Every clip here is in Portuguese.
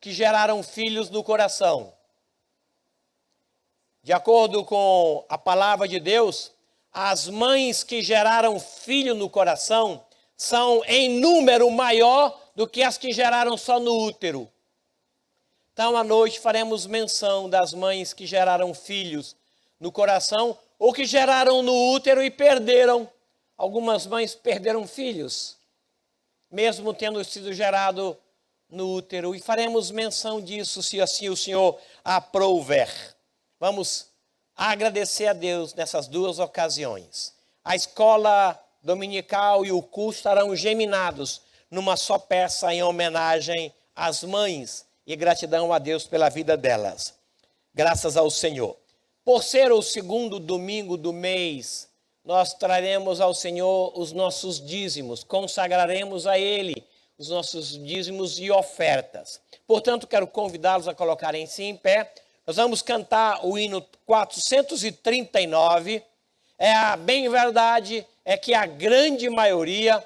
que geraram filhos no coração. De acordo com a palavra de Deus, as mães que geraram filho no coração são em número maior do que as que geraram só no útero. Então, à noite faremos menção das mães que geraram filhos no coração ou que geraram no útero e perderam. Algumas mães perderam filhos, mesmo tendo sido gerado no útero. E faremos menção disso, se assim o Senhor aprouver. Vamos agradecer a Deus nessas duas ocasiões. A escola dominical e o culto estarão geminados numa só peça em homenagem às mães e gratidão a Deus pela vida delas. Graças ao Senhor. Por ser o segundo domingo do mês, nós traremos ao Senhor os nossos dízimos, consagraremos a Ele os nossos dízimos e ofertas. Portanto, quero convidá-los a colocarem-se em pé. Nós vamos cantar o hino 439. A bem verdade é que a grande maioria,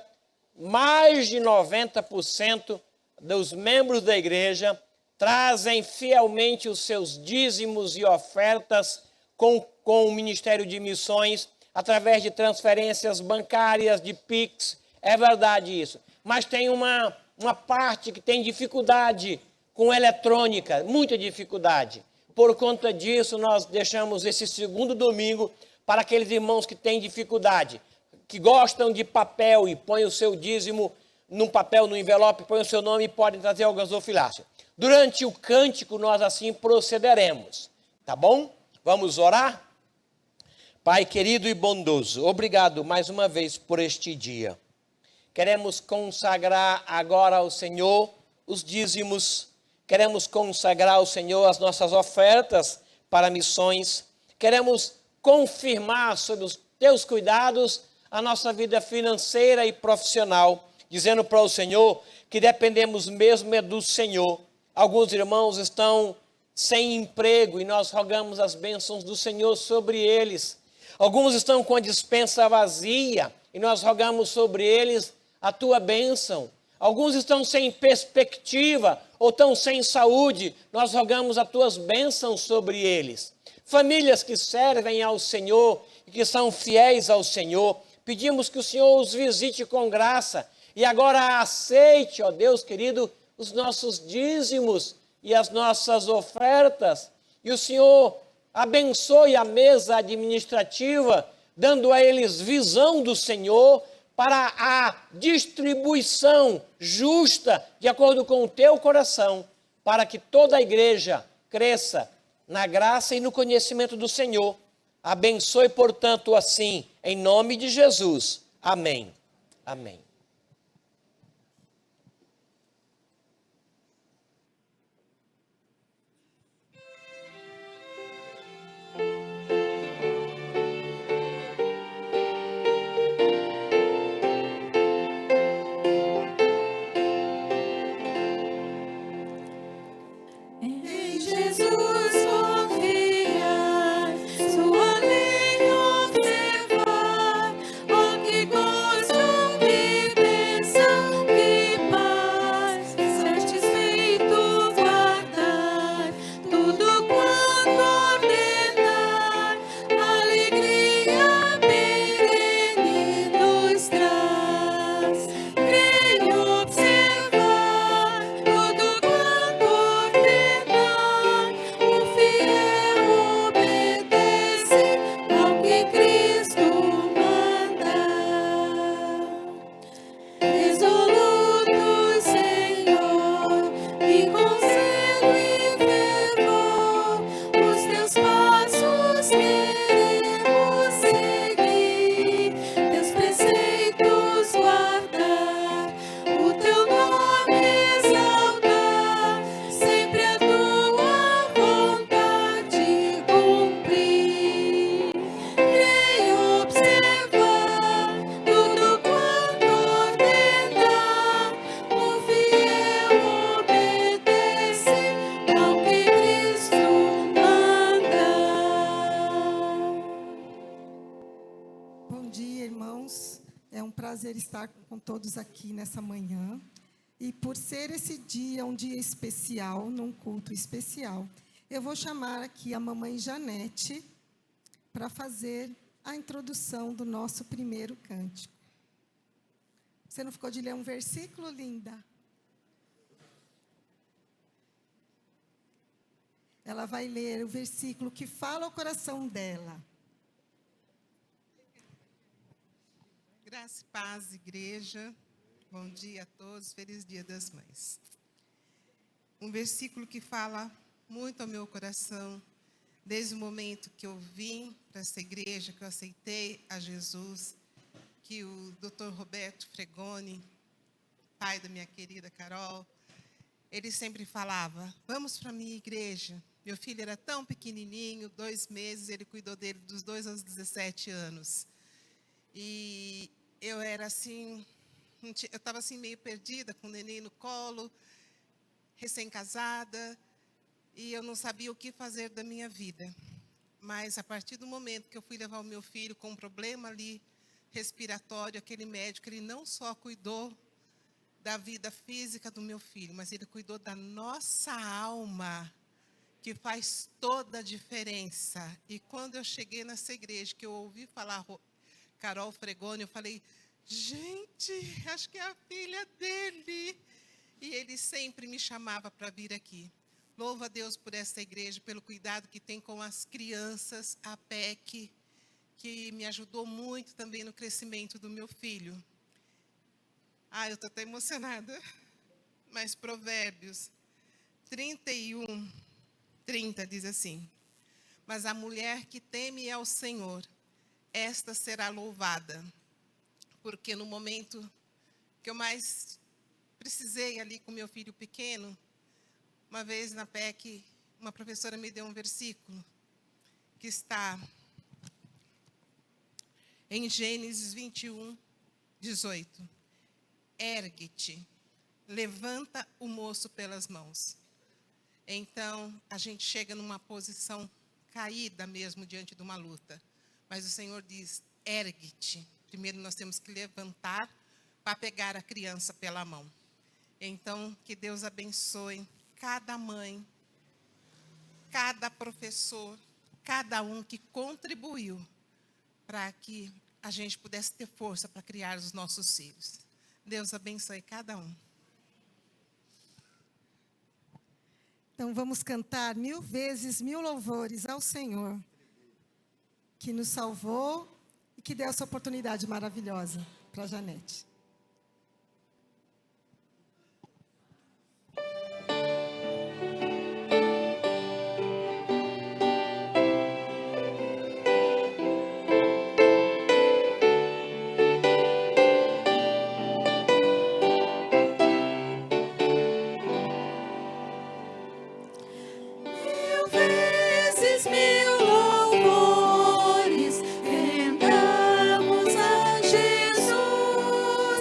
mais de 90% dos membros da igreja, trazem fielmente os seus dízimos e ofertas com o Ministério de Missões, através de transferências bancárias, de Pix. É verdade isso. Mas tem uma parte que tem dificuldade com eletrônica, muita dificuldade. Por conta disso, nós deixamos esse segundo domingo para aqueles irmãos que têm dificuldade, que gostam de papel e põem o seu dízimo num papel, no envelope, põem o seu nome e podem trazer ao gasofilácio. Durante o cântico, nós assim procederemos. Tá bom? Vamos orar? Pai querido e bondoso, obrigado mais uma vez por este dia. Queremos consagrar agora ao Senhor os dízimos, queremos consagrar ao Senhor as nossas ofertas para missões, queremos confirmar sob os teus cuidados a nossa vida financeira e profissional, dizendo para o Senhor que dependemos mesmo do Senhor. Alguns irmãos estão sem emprego e nós rogamos as bênçãos do Senhor sobre eles. Alguns estão com a despensa vazia e nós rogamos sobre eles a tua bênção. Alguns estão sem perspectiva ou estão sem saúde, nós rogamos as tuas bênçãos sobre eles. Famílias que servem ao Senhor e que são fiéis ao Senhor, pedimos que o Senhor os visite com graça e agora aceite, ó Deus querido, os nossos dízimos e as nossas ofertas. E o Senhor abençoe a mesa administrativa, dando a eles visão do Senhor para a distribuição justa, de acordo com o teu coração, para que toda a igreja cresça na graça e no conhecimento do Senhor. Abençoe, portanto, assim, em nome de Jesus. Amém. Amém. Bom dia, irmãos. É um prazer estar com todos aqui nessa manhã. E por ser esse dia um dia especial, num culto especial, eu vou chamar aqui a mamãe Janete para fazer a introdução do nosso primeiro cântico. Você não ficou de ler um versículo, linda? Ela vai ler o versículo que fala ao coração dela. Graça e paz, igreja. Bom dia a todos, feliz Dia das Mães. Um versículo que fala muito ao meu coração, desde o momento que eu vim para essa igreja, que eu aceitei a Jesus, que o Dr. Roberto Fregoni, pai da minha querida Carol, ele sempre falava, vamos para a minha igreja. Meu filho era tão pequenininho, 2 meses, ele cuidou dele dos 2 aos 17 anos. E eu era assim, eu estava assim meio perdida, com o neném no colo, recém-casada, e eu não sabia o que fazer da minha vida. Mas a partir do momento que eu fui levar o meu filho com um problema ali respiratório, aquele médico, ele não só cuidou da vida física do meu filho, mas ele cuidou da nossa alma, que faz toda a diferença. E quando eu cheguei nessa igreja, que eu ouvi falar Carol Fregoni, eu falei, gente, acho que é a filha dele. E ele sempre me chamava para vir aqui. Louvo a Deus por essa igreja, pelo cuidado que tem com as crianças, a PEC, que me ajudou muito também no crescimento do meu filho. Eu estou até emocionada. Mas Provérbios 31, 30 diz assim, mas a mulher que teme ao Senhor, esta será louvada. Porque no momento que eu mais precisei ali com meu filho pequeno, uma vez na PEC, uma professora me deu um versículo que está em Gênesis 21, 18. Ergue-te, levanta o moço pelas mãos. Então, a gente chega numa posição caída mesmo diante de uma luta. Mas o Senhor diz, ergue-te. Primeiro nós temos que levantar para pegar a criança pela mão. Então, que Deus abençoe cada mãe, cada professor, cada um que contribuiu para que a gente pudesse ter força para criar os nossos filhos. Deus abençoe cada um. Então vamos cantar 1000 vezes 1000 louvores ao Senhor, que nos salvou e que deu essa oportunidade maravilhosa para a Janete. Mil vezes 1000 louvores, rendamos a Jesus.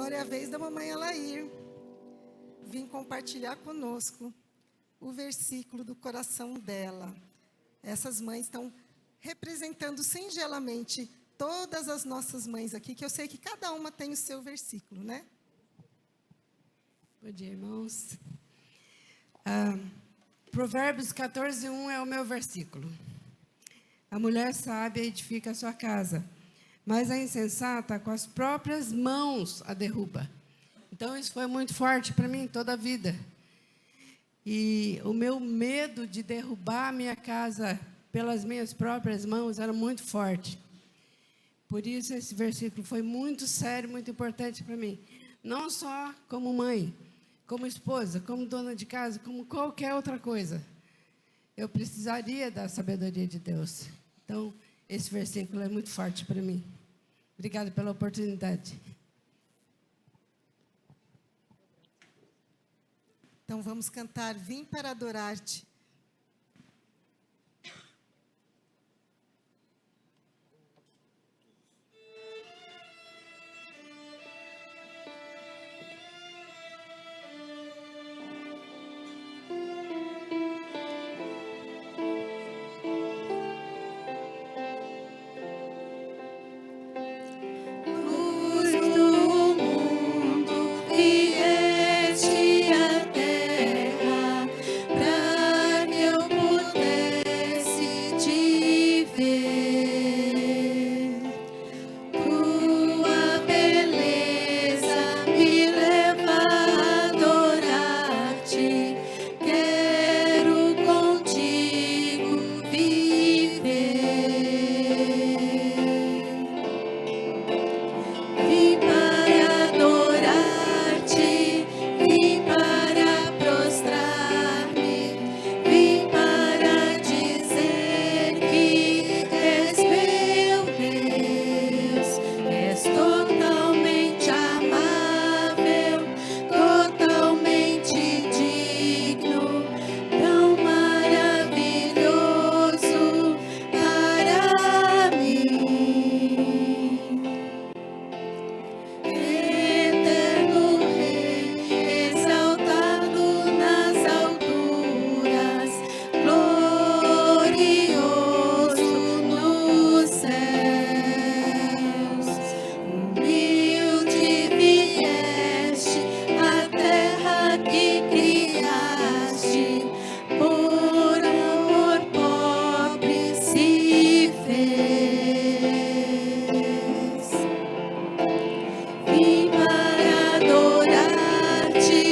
Agora é a vez da mamãe Alair vir compartilhar conosco o versículo do coração dela. Essas mães estão representando singelamente todas as nossas mães aqui, que eu sei que cada uma tem o seu versículo, né? Bom dia, irmãos. Provérbios 14:1 é o meu versículo. A mulher sábia edifica a sua casa, mas a insensata com as próprias mãos a derruba. Então, isso foi muito forte para mim toda a vida. E o meu medo de derrubar a minha casa pelas minhas próprias mãos era muito forte. Por isso, esse versículo foi muito sério, muito importante para mim. Não só como mãe, como esposa, como dona de casa, como qualquer outra coisa. Eu precisaria da sabedoria de Deus. Então, esse versículo é muito forte para mim. Obrigada pela oportunidade. Então vamos cantar Vim para Adorar-te. Luz do mundo, vieste à terra, pra que eu pudesse te ver. Tua beleza me leva a adorar-te, quero contigo viver. Vim para adorar-te, vim para prostrar-me, vim para dizer que és meu Deus, és totalmente amável, totalmente digno, tão maravilhoso para mim. Eterno Rei, exaltado nas alturas, glorioso nos céus. Humilde vieste à terra que criaste, por amor pobre se fez. Vim para adorar-te,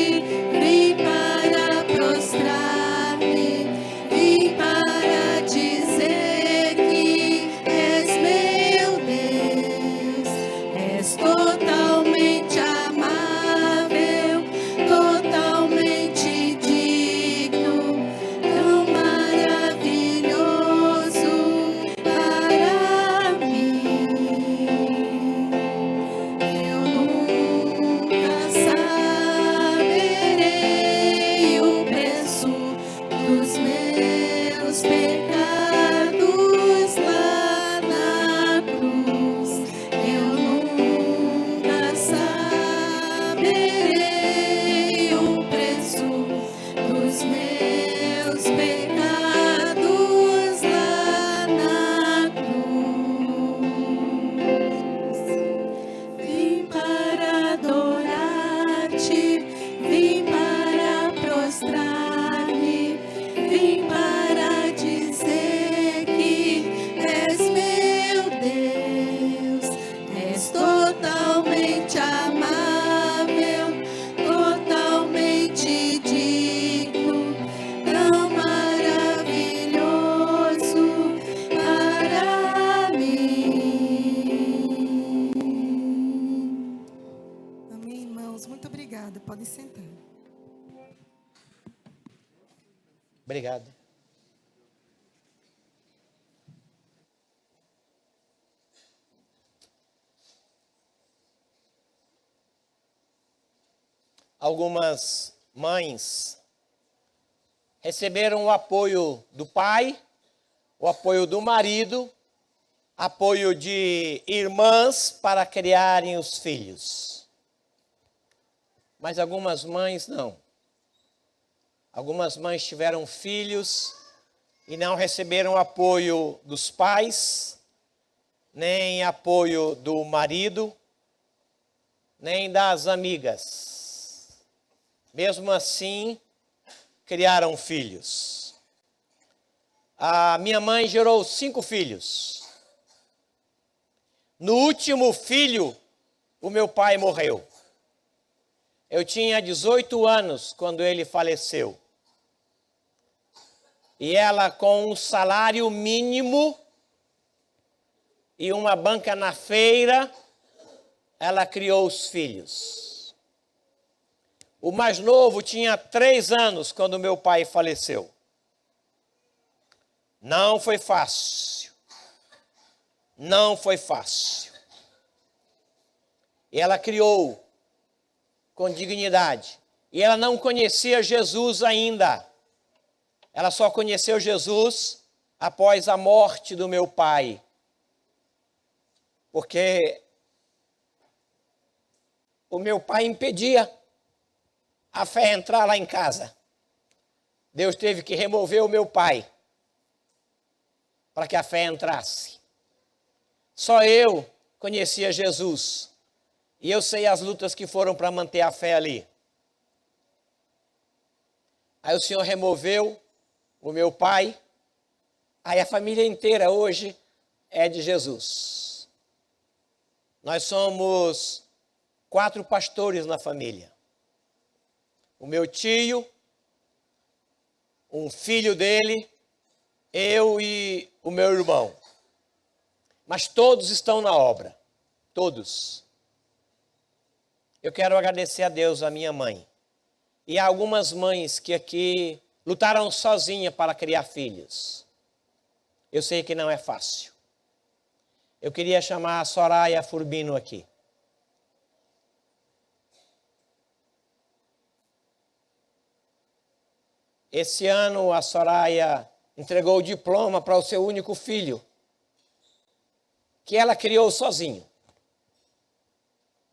vim para prostrar-me, vim para dizer que és meu Deus, és totalmente amável, totalmente digno, tão maravilhoso para mim. Eu nunca saberei o preço dos meus pecados lá na cruz. Eu nunca saberei o preço dos meus pecados lá na cruz. Vim para adorar-te, vim para prostrar-me, vim para dizer que és meu Deus, és totalmente amável, totalmente digno, tão maravilhoso para mim. Amém, irmãos? Muito obrigada. Podem sentar. Obrigado. Algumas mães receberam o apoio do pai, o apoio do marido, apoio de irmãs para criarem os filhos. mas algumas mães não. Algumas mães tiveram filhos e não receberam apoio dos pais, nem apoio do marido, nem das amigas. Mesmo assim, criaram filhos. A minha mãe gerou 5 filhos. No último filho, o meu pai morreu. Eu tinha 18 anos quando ele faleceu. E ela, com um salário mínimo e uma banca na feira, ela criou os filhos. O mais novo tinha 3 anos quando meu pai faleceu. Não foi fácil. Não foi fácil. E ela criou com dignidade. E ela não conhecia Jesus ainda. Ela só conheceu Jesus após a morte do meu pai. Porque o meu pai impedia a fé entrar lá em casa. Deus teve que remover o meu pai para que a fé entrasse. Só eu conhecia Jesus. E eu sei as lutas que foram para manter a fé ali. Aí o Senhor removeu o meu pai. Aí a família inteira hoje é de Jesus. Nós somos 4 pastores na família. O meu tio, um filho dele, eu e o meu irmão. Mas todos estão na obra. Todos. Eu quero agradecer a Deus, a minha mãe. E há algumas mães que aqui lutaram sozinhas para criar filhos. Eu sei que não é fácil. Eu queria chamar a Soraya Furbino aqui. Esse ano a Soraya entregou o diploma para o seu único filho, que ela criou sozinho.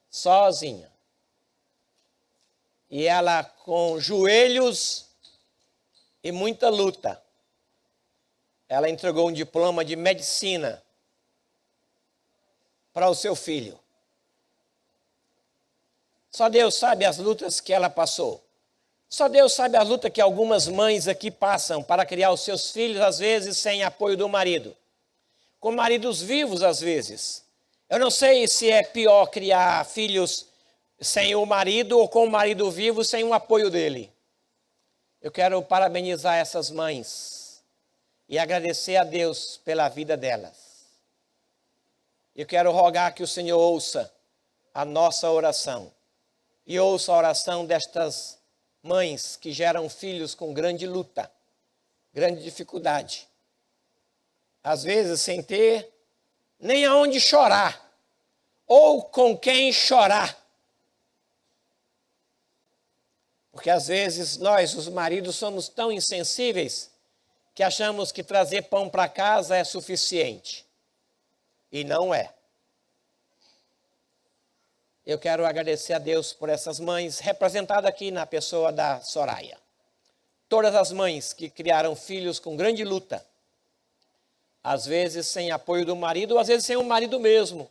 Sozinha. E ela, com joelhos e muita luta, ela entregou um diploma de medicina para o seu filho. Só Deus sabe as lutas que ela passou. Só Deus sabe as lutas que algumas mães aqui passam para criar os seus filhos, às vezes sem apoio do marido. Com maridos vivos, às vezes. Eu não sei se é pior criar filhos sem o marido ou com o marido vivo, sem o apoio dele. Eu quero parabenizar essas mães e agradecer a Deus pela vida delas. Eu quero rogar que o Senhor ouça a nossa oração e ouça a oração destas mães que geram filhos com grande luta, grande dificuldade. Às vezes sem ter nem aonde chorar ou com quem chorar. Porque às vezes nós, os maridos, somos tão insensíveis que achamos que trazer pão para casa é suficiente. E não é. Eu quero agradecer a Deus por essas mães, representadas aqui na pessoa da Soraya. Todas as mães que criaram filhos com grande luta. Às vezes sem apoio do marido, ou às vezes sem o marido mesmo.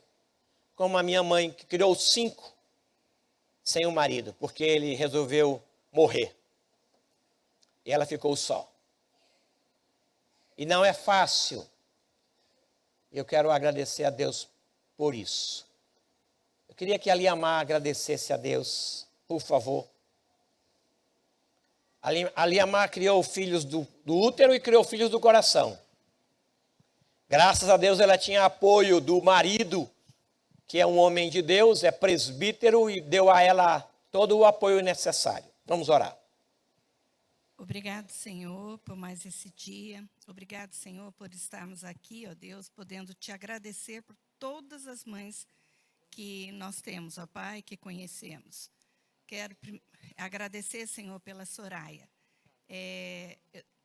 Como a minha mãe, que criou 5 sem o marido, porque ele resolveu morrer. E ela ficou só. E não é fácil. Eu quero agradecer a Deus por isso. Eu queria que a Liamar agradecesse a Deus, por favor. A Liamar criou filhos do útero e criou filhos do coração. Graças a Deus ela tinha apoio do marido, que é um homem de Deus, é presbítero e deu a ela todo o apoio necessário. Vamos orar. Obrigado, Senhor, por mais esse dia. Obrigado, Senhor, por estarmos aqui, ó Deus, podendo te agradecer por todas as mães que nós temos, ó Pai, que conhecemos. Quero agradecer, Senhor, pela Soraya.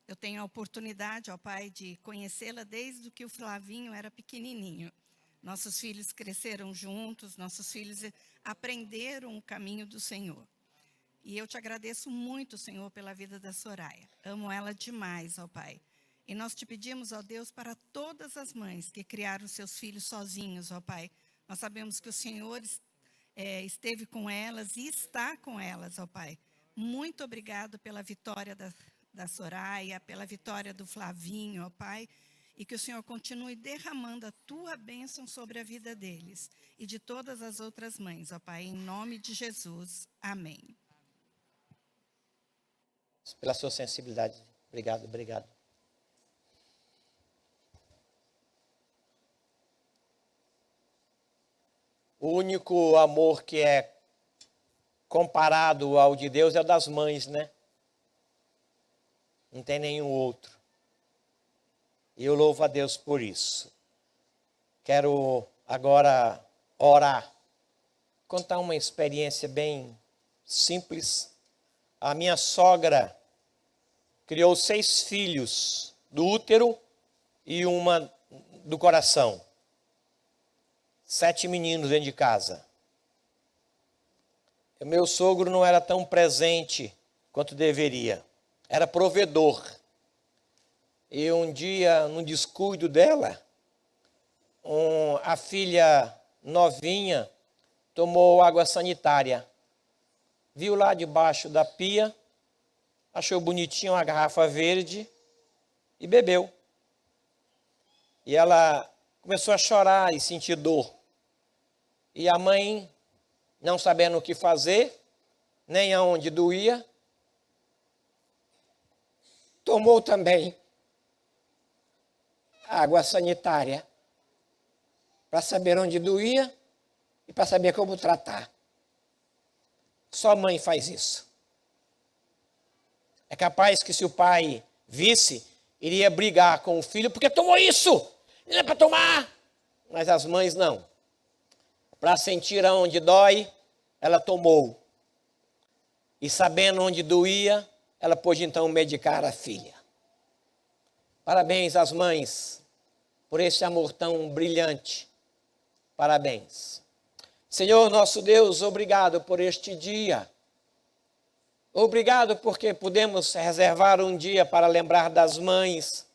Eu tenho a oportunidade, ó Pai, de conhecê-la desde que o Flavinho era pequenininho. Nossos filhos cresceram juntos, nossos filhos aprenderam o caminho do Senhor. E eu te agradeço muito, Senhor, pela vida da Soraya. Amo ela demais, ó Pai. E nós te pedimos, ó Deus, para todas as mães que criaram seus filhos sozinhos, ó Pai. Nós sabemos que o Senhor esteve com elas e está com elas, ó Pai. Muito obrigado pela vitória da Soraya, pela vitória do Flavinho, ó Pai. E que o Senhor continue derramando a tua bênção sobre a vida deles e de todas as outras mães, ó Pai, em nome de Jesus. Amém. Pela sua sensibilidade. Obrigado, obrigado. O único amor que é comparado ao de Deus é o das mães, né? Não tem nenhum outro. E eu louvo a Deus por isso. Quero agora orar. Contar uma experiência bem simples. A minha sogra criou 6 filhos do útero e uma do coração. 7 meninos dentro de casa. O meu sogro não era tão presente quanto deveria. Era provedor. E um dia, num descuido dela, a filha novinha tomou água sanitária. Viu lá debaixo da pia, achou bonitinho uma garrafa verde e bebeu. E ela começou a chorar e sentir dor. E a mãe, não sabendo o que fazer, nem aonde doía, tomou também água sanitária para saber onde doía e para saber como tratar. Só a mãe faz isso. É capaz que se o pai visse, iria brigar com o filho, porque tomou isso, não é para tomar. Mas as mães não. Para sentir aonde dói, ela tomou. E sabendo onde doía, ela pôde então medicar a filha. Parabéns às mães por esse amor tão brilhante. Parabéns. Senhor nosso Deus, obrigado por este dia. Obrigado porque pudemos reservar um dia para lembrar das mães.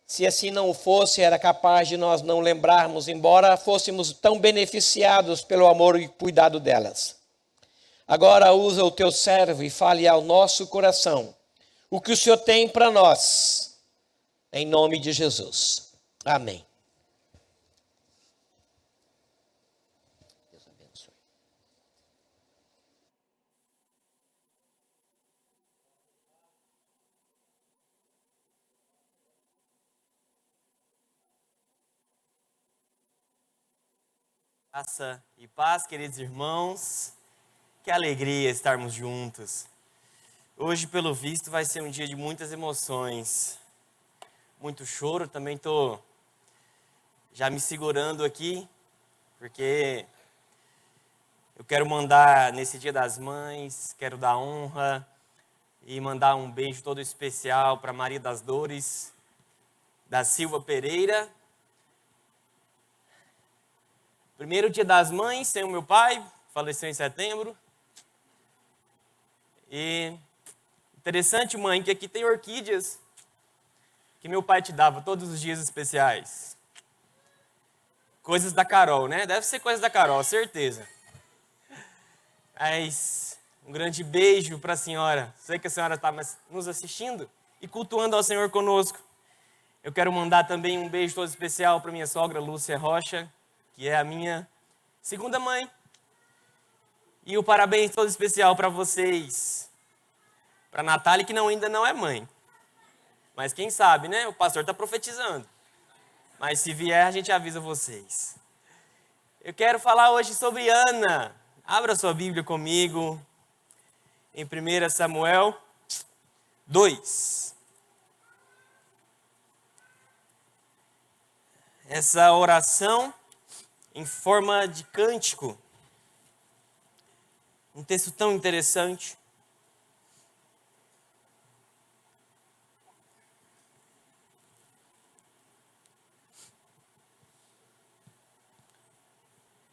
Se assim não fosse, era capaz de nós não lembrarmos, embora fôssemos tão beneficiados pelo amor e cuidado delas. Agora usa o teu servo e fale ao nosso coração o que o Senhor tem para nós, em nome de Jesus. Amém. Deus abençoe. Graça e paz, queridos irmãos. Que alegria estarmos juntos. Hoje, pelo visto, vai ser um dia de muitas emoções. Muito choro, também estou já me segurando aqui, porque eu quero mandar, nesse Dia das Mães, quero dar honra e mandar um beijo todo especial para Maria das Dores, da Silva Pereira. Primeiro Dia das Mães, sem o meu pai, faleceu em setembro. E interessante, mãe, que aqui tem orquídeas que meu pai te dava todos os dias especiais. Coisas da Carol, né? Deve ser coisas da Carol, certeza. Mas um grande beijo para a senhora. Sei que a senhora está nos assistindo e cultuando ao Senhor conosco. Eu quero mandar também um beijo todo especial para minha sogra Lúcia Rocha, que é a minha segunda mãe. E o parabéns todo especial para vocês. Para a Natália, que ainda não é mãe. Mas quem sabe, né? O pastor está profetizando. Mas se vier, a gente avisa vocês. Eu quero falar hoje sobre Ana. Abra sua Bíblia comigo. Em 1 Samuel 2. Essa oração em forma de cântico. Um texto tão interessante.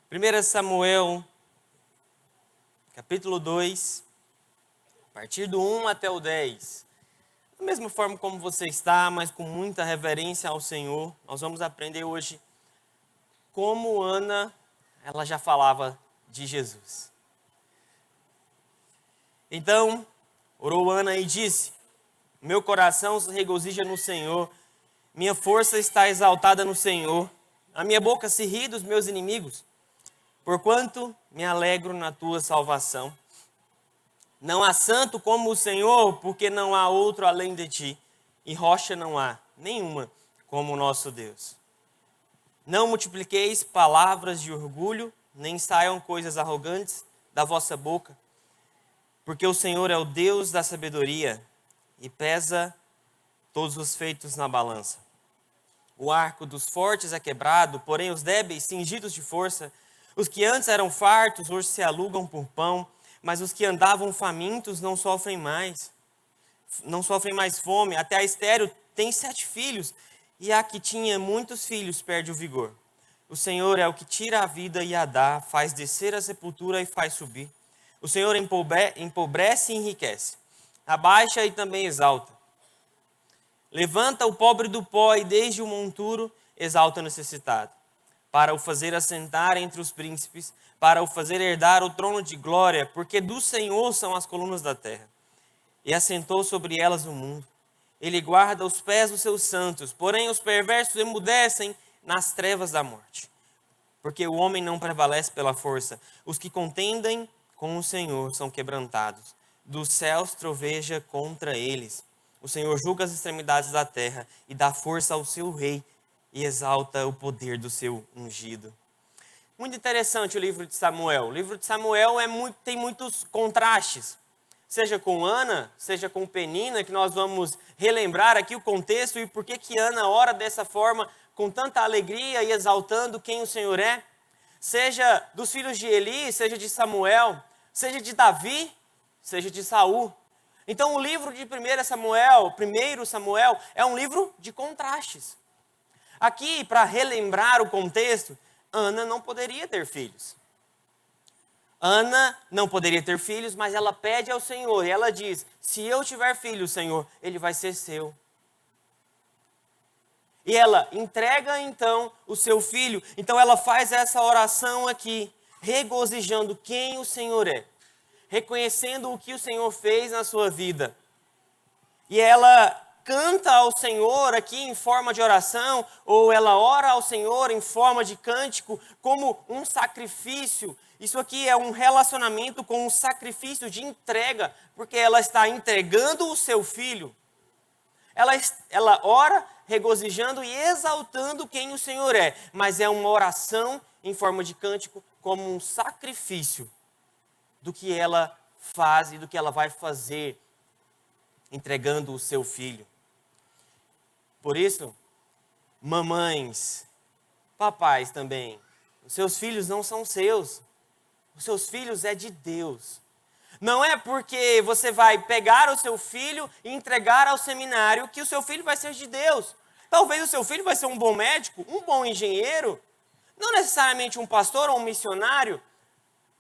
Primeira Samuel, capítulo 2, a partir do 1 até o 10. Da mesma forma como você está, mas com muita reverência ao Senhor, nós vamos aprender hoje como Ana, ela já falava de Jesus. Então, orou Ana e disse: meu coração se regozija no Senhor, minha força está exaltada no Senhor, a minha boca se ri dos meus inimigos, porquanto me alegro na tua salvação. Não há santo como o Senhor, porque não há outro além de ti, e rocha não há nenhuma como o nosso Deus. Não multipliqueis palavras de orgulho, nem saiam coisas arrogantes da vossa boca, porque o Senhor é o Deus da sabedoria e pesa todos os feitos na balança. O arco dos fortes é quebrado, porém os débeis cingidos de força. Os que antes eram fartos hoje se alugam por pão, mas os que andavam famintos não sofrem mais fome. Até a estéril tem 7 filhos, e a que tinha muitos filhos perde o vigor. O Senhor é o que tira a vida e a dá, faz descer a sepultura e faz subir. O Senhor empobrece e enriquece, abaixa e também exalta. Levanta o pobre do pó e desde o monturo exalta o necessitado, para o fazer assentar entre os príncipes, para o fazer herdar o trono de glória, porque do Senhor são as colunas da terra, e assentou sobre elas o mundo. Ele guarda os pés dos seus santos, porém os perversos emudecem nas trevas da morte. Porque o homem não prevalece pela força, os que contendem com o Senhor são quebrantados. Dos céus troveja contra eles. O Senhor julga as extremidades da terra e dá força ao seu rei e exalta o poder do seu ungido. Muito interessante o livro de Samuel. O livro de Samuel tem muitos contrastes. Seja com Ana, seja com Penina, que nós vamos relembrar aqui o contexto e por que Ana ora dessa forma, com tanta alegria e exaltando quem o Senhor é. Seja dos filhos de Eli, seja de Samuel, seja de Davi, seja de Saul. Então o livro de 1 Samuel, é um livro de contrastes. Aqui, para relembrar o contexto, Ana não poderia ter filhos. Ana não poderia ter filhos, mas ela pede ao Senhor, e ela diz: se eu tiver filho, Senhor, ele vai ser seu. E ela entrega então o seu filho. Então ela faz essa oração aqui, regozijando quem o Senhor é, reconhecendo o que o Senhor fez na sua vida. E ela canta ao Senhor aqui em forma de oração, ou ela ora ao Senhor em forma de cântico, como um sacrifício. Isso aqui é um relacionamento com um sacrifício de entrega, porque ela está entregando o seu filho. Ela ora regozijando e exaltando quem o Senhor é, mas é uma oração em forma de cântico como um sacrifício do que ela faz e do que ela vai fazer, entregando o seu filho. Por isso, mamães, papais também, os seus filhos não são seus, os seus filhos é de Deus. Não é porque você vai pegar o seu filho e entregar ao seminário que o seu filho vai ser de Deus. Talvez o seu filho vai ser um bom médico, um bom engenheiro, não necessariamente um pastor ou um missionário,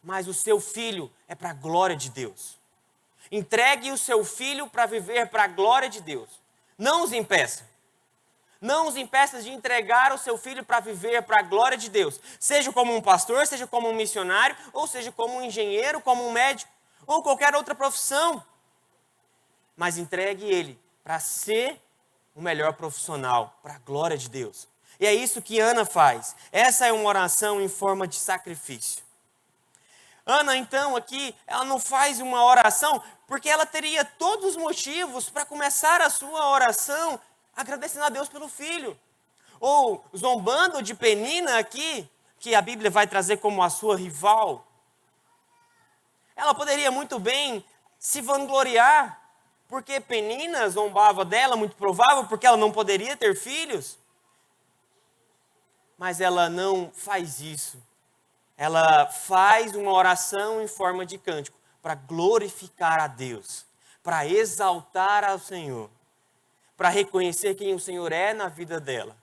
mas o seu filho é para a glória de Deus. Entregue o seu filho para viver para a glória de Deus. Não os impeça. Não os impeça de entregar o seu filho para viver para a glória de Deus. Seja como um pastor, seja como um missionário, ou seja como um engenheiro, como um médico, ou qualquer outra profissão. Mas entregue ele para ser o melhor profissional, para a glória de Deus. E é isso que Ana faz. Essa é uma oração em forma de sacrifício. Ana, então, aqui, ela não faz uma oração porque ela teria todos os motivos para começar a sua oração agradecendo a Deus pelo filho. Ou zombando de Penina aqui, que a Bíblia vai trazer como a sua rival. Ela poderia muito bem se vangloriar, porque Penina zombava dela, muito provável, porque ela não poderia ter filhos. Mas ela não faz isso. Ela faz uma oração em forma de cântico para glorificar a Deus, para exaltar ao Senhor, para reconhecer quem o Senhor é na vida dela.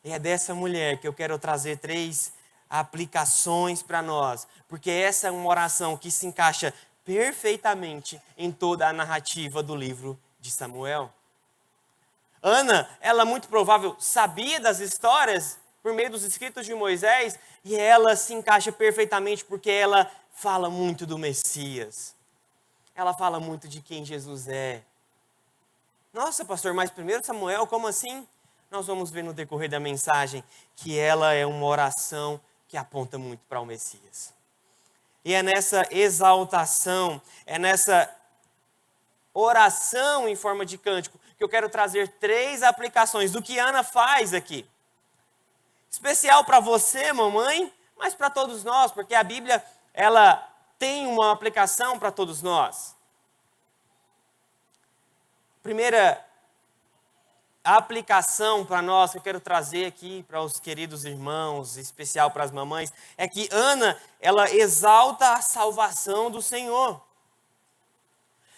E é dessa mulher que eu quero trazer 3 aplicações para nós, porque essa é uma oração que se encaixa perfeitamente em toda a narrativa do livro de Samuel. Ana, ela muito provável sabia das histórias por meio dos escritos de Moisés e ela se encaixa perfeitamente porque ela fala muito do Messias. Ela fala muito de quem Jesus é. Nossa, pastor, mas primeiro Samuel, como assim? Nós vamos ver no decorrer da mensagem que ela é uma oração que aponta muito para o Messias. E é nessa exaltação, é nessa oração em forma de cântico que eu quero trazer 3 aplicações do que Ana faz aqui. Especial para você, mamãe, mas para todos nós, porque a Bíblia, ela tem uma aplicação para todos nós. Primeira aplicação para nós que eu quero trazer aqui para os queridos irmãos, em especial para as mamães, é que Ana, ela exalta a salvação do Senhor.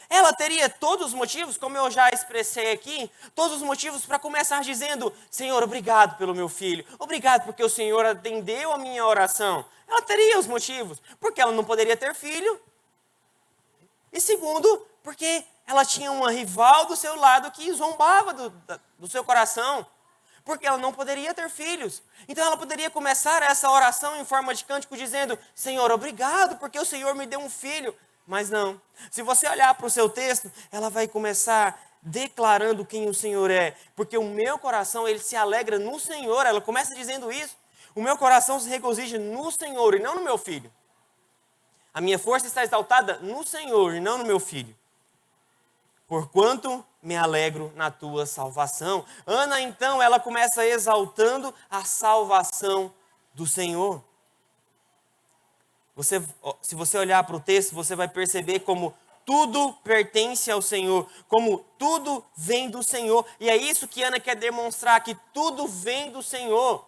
Ela teria todos os motivos, como eu já expressei aqui, todos os motivos para começar dizendo: Senhor, obrigado pelo meu filho, obrigado porque o Senhor atendeu a minha oração. Ela teria os motivos, porque ela não poderia ter filho. E segundo, porque ela tinha uma rival do seu lado que zombava do seu coração, porque ela não poderia ter filhos. Então ela poderia começar essa oração em forma de cântico dizendo: Senhor, obrigado porque o Senhor me deu um filho. Mas não. Se você olhar para o seu texto, ela vai começar declarando quem o Senhor é. Porque o meu coração, ele se alegra no Senhor. Ela começa dizendo isso. O meu coração se regozija no Senhor e não no meu filho. A minha força está exaltada no Senhor e não no meu filho. Porquanto me alegro na tua salvação. Ana, então, ela começa exaltando a salvação do Senhor. Se você olhar para o texto, você vai perceber como tudo pertence ao Senhor, como tudo vem do Senhor. E é isso que Ana quer demonstrar, que tudo vem do Senhor.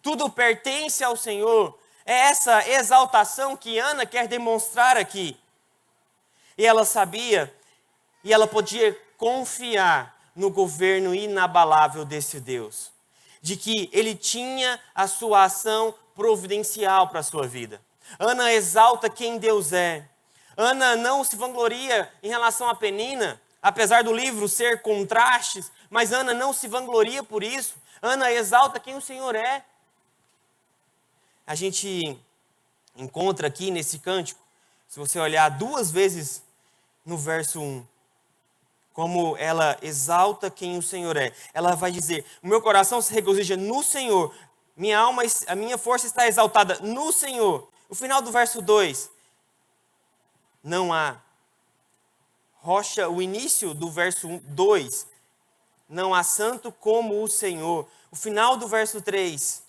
Tudo pertence ao Senhor. É essa exaltação que Ana quer demonstrar aqui. E ela sabia, e ela podia confiar no governo inabalável desse Deus. De que ele tinha a sua ação providencial para a sua vida. Ana exalta quem Deus é. Ana não se vangloria em relação a Penina, apesar do livro ser contrastes, mas Ana não se vangloria por isso. Ana exalta quem o Senhor é. A gente encontra aqui nesse cântico, se você olhar 2 vezes no verso 1, como ela exalta quem o Senhor é. Ela vai dizer: o meu coração se regozija no Senhor, minha alma, a minha força está exaltada no Senhor. O final do verso 2, não há rocha, o início do verso 2, não há santo como o Senhor. O final do verso 3,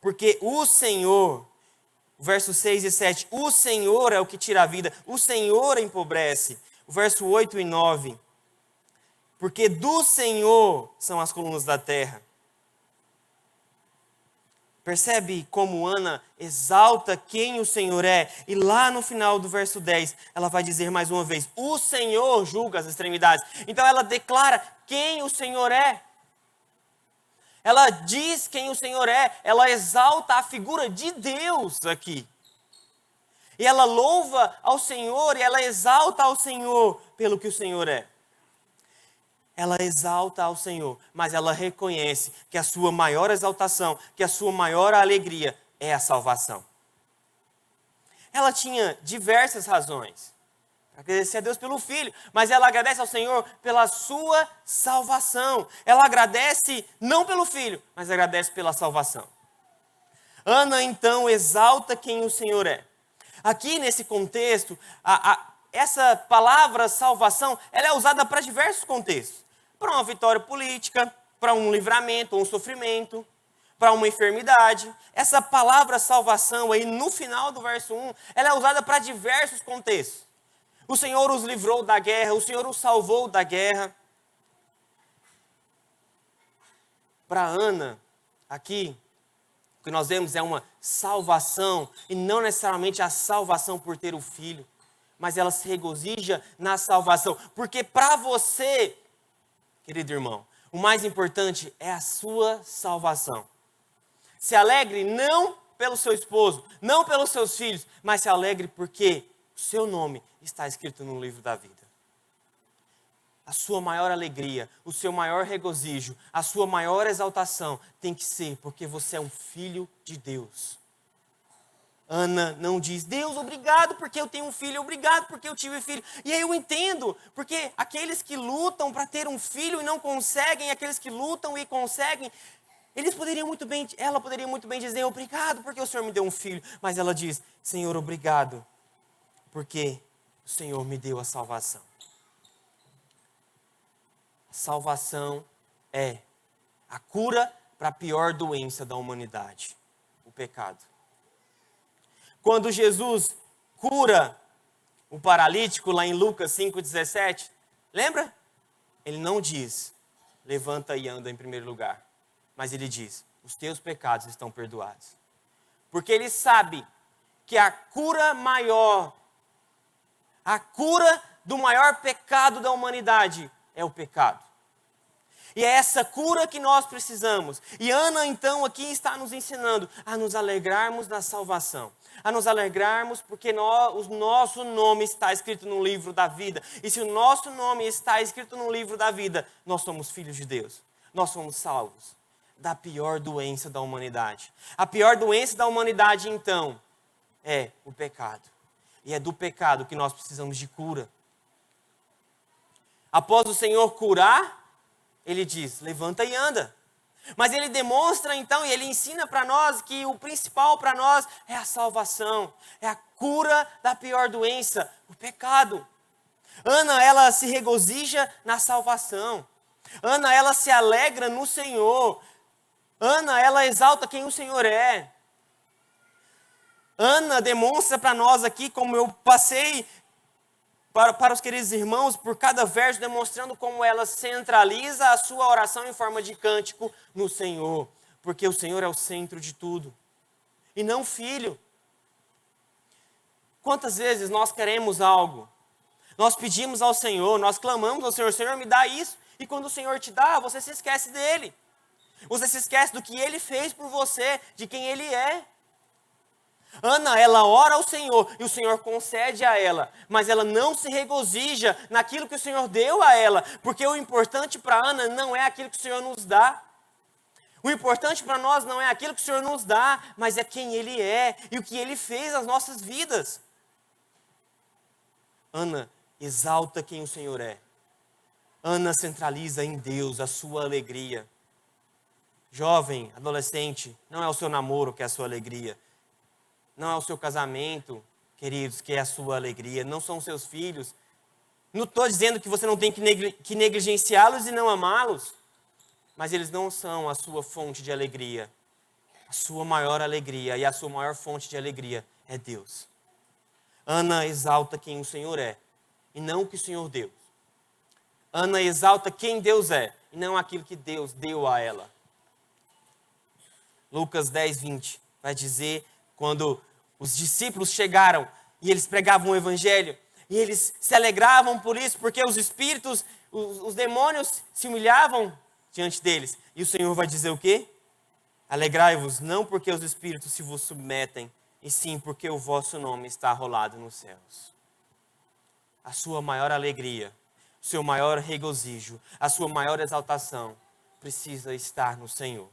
porque o Senhor, verso 6 e 7, o Senhor é o que tira a vida, o Senhor empobrece. O verso 8 e 9, porque do Senhor são as colunas da terra. Percebe como Ana exalta quem o Senhor é? E lá no final do verso 10, ela vai dizer mais uma vez: o Senhor julga as extremidades. Então ela declara quem o Senhor é. Ela diz quem o Senhor é. Ela exalta a figura de Deus aqui. E ela louva ao Senhor e ela exalta ao Senhor pelo que o Senhor é. Ela exalta ao Senhor, mas ela reconhece que a sua maior exaltação, que a sua maior alegria é a salvação. Ela tinha diversas razões para agradecer a Deus pelo filho, mas ela agradece ao Senhor pela sua salvação. Ela agradece não pelo filho, mas agradece pela salvação. Ana então exalta quem o Senhor é. Aqui nesse contexto, essa palavra salvação, ela é usada para diversos contextos. Para uma vitória política, para um livramento, um sofrimento, para uma enfermidade. Essa palavra salvação aí no final do verso 1, ela é usada para diversos contextos. O Senhor os livrou da guerra, o Senhor os salvou da guerra. Para Ana, aqui, o que nós vemos é uma salvação, e não necessariamente a salvação por ter o filho, mas ela se regozija na salvação. Porque para você, querido irmão, o mais importante é a sua salvação. Se alegre não pelo seu esposo, não pelos seus filhos, mas se alegre porque o seu nome está escrito no livro da vida. A sua maior alegria, o seu maior regozijo, a sua maior exaltação tem que ser porque você é um filho de Deus. Ana não diz, Deus, obrigado porque eu tenho um filho, obrigado porque eu tive filho. E aí eu entendo, porque aqueles que lutam para ter um filho e não conseguem, aqueles que lutam e conseguem, ela poderia muito bem dizer, obrigado porque o Senhor me deu um filho. Mas ela diz, Senhor, obrigado porque o Senhor me deu a salvação. Salvação é a cura para a pior doença da humanidade, o pecado. Quando Jesus cura o paralítico lá em Lucas 5,17, lembra? Ele não diz, levanta e anda em primeiro lugar, mas ele diz, os teus pecados estão perdoados. Porque ele sabe que a cura do maior pecado da humanidade é o pecado. E é essa cura que nós precisamos. E Ana, então, aqui está nos ensinando a nos alegrarmos na salvação. A nos alegrarmos porque o nosso nome está escrito no livro da vida. E se o nosso nome está escrito no livro da vida, nós somos filhos de Deus. Nós somos salvos da pior doença da humanidade. A pior doença da humanidade, então, é o pecado. E é do pecado que nós precisamos de cura. Após o Senhor curar, ele diz, levanta e anda. Mas ele demonstra então, e ele ensina para nós que o principal para nós é a salvação. É a cura da pior doença, o pecado. Ana, ela se regozija na salvação. Ana, ela se alegra no Senhor. Ana, ela exalta quem o Senhor é. Ana demonstra para nós aqui, como eu passei para os queridos irmãos, por cada verso, demonstrando como ela centraliza a sua oração em forma de cântico no Senhor. Porque o Senhor é o centro de tudo. E não o filho. Quantas vezes nós queremos algo? Nós pedimos ao Senhor, nós clamamos ao Senhor, Senhor, me dá isso. E quando o Senhor te dá, você se esquece dele. Você se esquece do que ele fez por você, de quem ele é. Ana, ela ora ao Senhor e o Senhor concede a ela, mas ela não se regozija naquilo que o Senhor deu a ela, porque o importante para Ana não é aquilo que o Senhor nos dá. O importante para nós não é aquilo que o Senhor nos dá, mas é quem Ele é e o que Ele fez nas nossas vidas. Ana exalta quem o Senhor é. Ana centraliza em Deus a sua alegria. Jovem, adolescente, não é o seu namoro que é a sua alegria. Não é o seu casamento, queridos, que é a sua alegria. Não são os seus filhos. Não estou dizendo que você não tem que negligenciá-los e não amá-los. Mas eles não são a sua fonte de alegria. A sua maior alegria e a sua maior fonte de alegria é Deus. Ana exalta quem o Senhor é e não o que o Senhor deu. Ana exalta quem Deus é e não aquilo que Deus deu a ela. Lucas 10:20 vai dizer, quando os discípulos chegaram e eles pregavam o evangelho, e eles se alegravam por isso, porque os espíritos, os demônios se humilhavam diante deles. E o Senhor vai dizer o quê? Alegrai-vos, não porque os espíritos se vos submetem, e sim porque o vosso nome está arrolado nos céus. A sua maior alegria, o seu maior regozijo, a sua maior exaltação precisa estar no Senhor.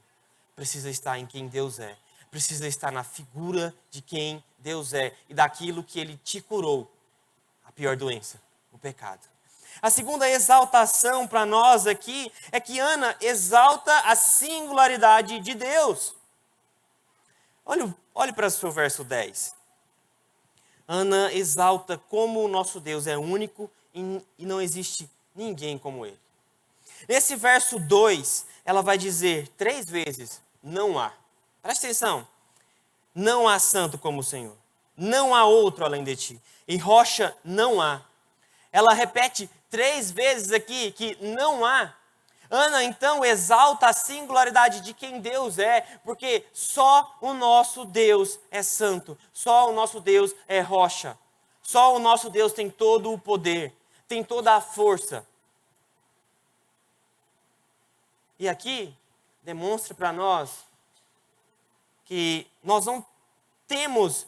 Precisa estar em quem Deus é. Precisa estar na figura de quem Deus é e daquilo que Ele te curou. A pior doença, o pecado. A segunda exaltação para nós aqui é que Ana exalta a singularidade de Deus. Olhe para o seu verso 10. Ana exalta como o nosso Deus é único e não existe ninguém como Ele. Nesse verso 2, ela vai dizer 3 vezes, não há. Presta atenção. Não há santo como o Senhor. Não há outro além de ti. E rocha não há. Ela repete 3 vezes aqui que não há. Ana, então, exalta a singularidade de quem Deus é, porque só o nosso Deus é santo. Só o nosso Deus é rocha. Só o nosso Deus tem todo o poder, tem toda a força. E aqui demonstra para nós que nós não temos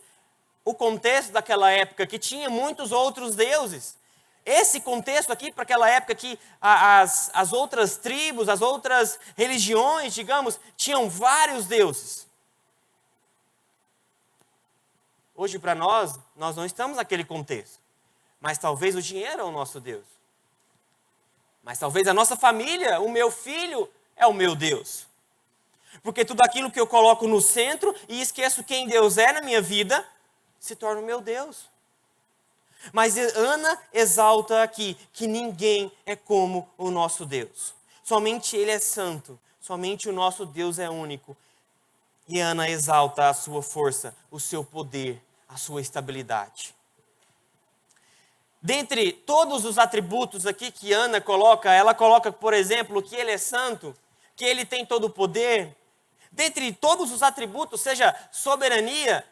o contexto daquela época, que tinha muitos outros deuses. Esse contexto aqui, para aquela época que as outras tribos, as outras religiões, digamos, tinham vários deuses. Hoje, para nós não estamos naquele contexto. Mas talvez o dinheiro é o nosso Deus. Mas talvez a nossa família, o meu filho, é o meu Deus. Porque tudo aquilo que eu coloco no centro e esqueço quem Deus é na minha vida, se torna o meu Deus. Mas Ana exalta aqui que ninguém é como o nosso Deus. Somente Ele é santo. Somente o nosso Deus é único. E Ana exalta a sua força, o seu poder, a sua estabilidade. Dentre todos os atributos aqui que Ana coloca, ela coloca, por exemplo, que Ele é santo, que Ele tem todo o poder. Dentre todos os atributos, seja soberania,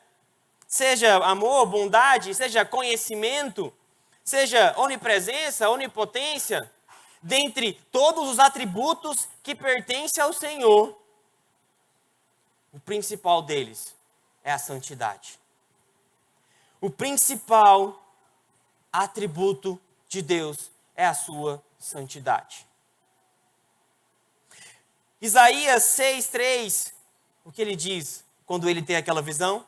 seja amor, bondade, seja conhecimento, seja onipresença, onipotência, dentre todos os atributos que pertencem ao Senhor, o principal deles é a santidade. O principal atributo de Deus é a sua santidade. Isaías 6:3, o que ele diz quando ele tem aquela visão?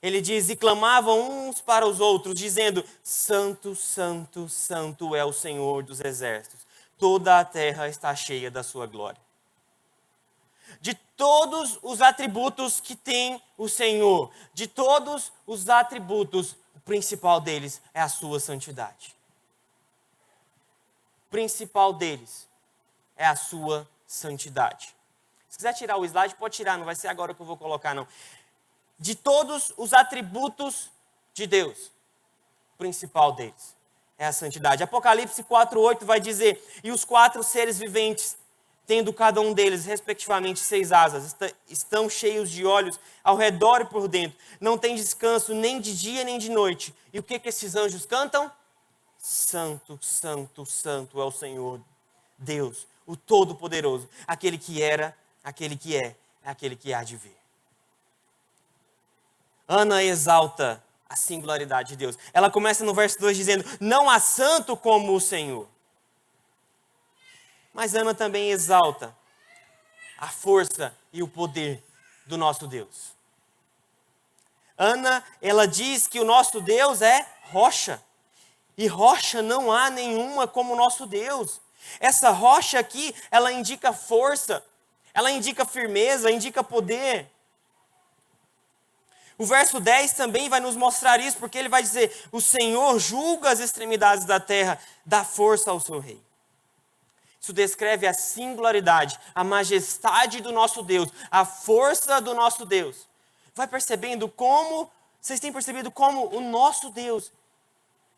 Ele diz: e clamavam uns para os outros, dizendo: Santo, Santo, Santo é o Senhor dos exércitos. Toda a terra está cheia da sua glória. De todos os atributos que tem o Senhor, de todos os atributos, o principal deles é a sua santidade. O principal deles é a sua santidade. Se quiser tirar o slide, pode tirar, não vai ser agora que eu vou colocar, não. De todos os atributos de Deus, o principal deles é a santidade. Apocalipse 4:8 vai dizer: e os 4 seres viventes, tendo cada um deles, respectivamente, 6 asas, estão cheios de olhos ao redor e por dentro. Não tem descanso nem de dia nem de noite. E o que esses anjos cantam? Santo, Santo, Santo é o Senhor, Deus, o Todo-Poderoso, aquele que era, aquele que é, aquele que há de vir. Ana exalta a singularidade de Deus. Ela começa no verso 2 dizendo: não há santo como o Senhor. Mas Ana também exalta a força e o poder do nosso Deus. Ana, ela diz que o nosso Deus é rocha. E rocha não há nenhuma como o nosso Deus. Essa rocha aqui, ela indica força, ela indica firmeza, indica poder. O verso 10 também vai nos mostrar isso, porque ele vai dizer: o Senhor julga as extremidades da terra, dá força ao seu rei. Isso descreve a singularidade, a majestade do nosso Deus, a força do nosso Deus. Vai percebendo como, vocês têm percebido como o nosso Deus,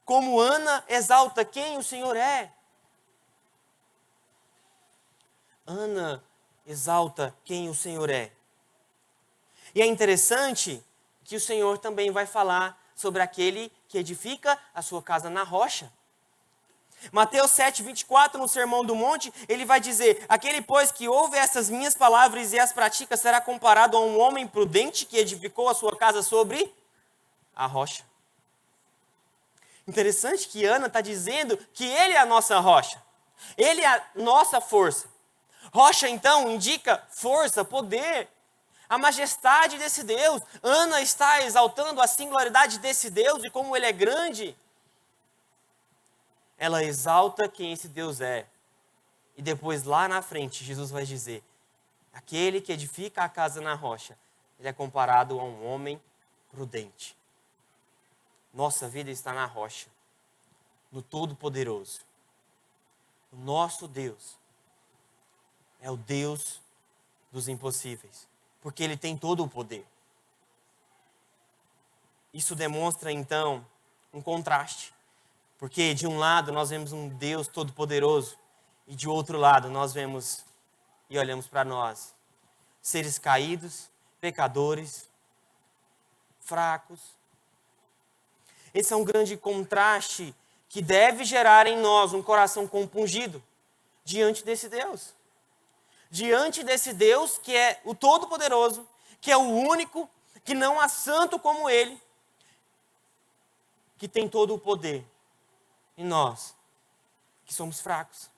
como Ana exalta quem o Senhor é. Ana exalta quem o Senhor é. E é interessante que o Senhor também vai falar sobre aquele que edifica a sua casa na rocha. Mateus 7:24, no Sermão do Monte, ele vai dizer: aquele, pois, que ouve essas minhas palavras e as pratica, será comparado a um homem prudente que edificou a sua casa sobre a rocha. Interessante que Ana está dizendo que ele é a nossa rocha. Ele é a nossa força. Rocha, então, indica força, poder, a majestade desse Deus. Ana está exaltando a singularidade desse Deus e como ele é grande. Ela exalta quem esse Deus é. E depois, lá na frente, Jesus vai dizer: aquele que edifica a casa na rocha, ele é comparado a um homem prudente. Nossa vida está na rocha, no Todo-Poderoso. O nosso Deus é o Deus dos impossíveis, porque Ele tem todo o poder. Isso demonstra, então, um contraste. Porque de um lado nós vemos um Deus todo-poderoso e de outro lado nós vemos e olhamos para nós, seres caídos, pecadores, fracos. Esse é um grande contraste que deve gerar em nós um coração compungido diante desse Deus. Diante desse Deus que é o Todo-Poderoso, que é o único, que não há santo como Ele, que tem todo o poder, e nós, que somos fracos.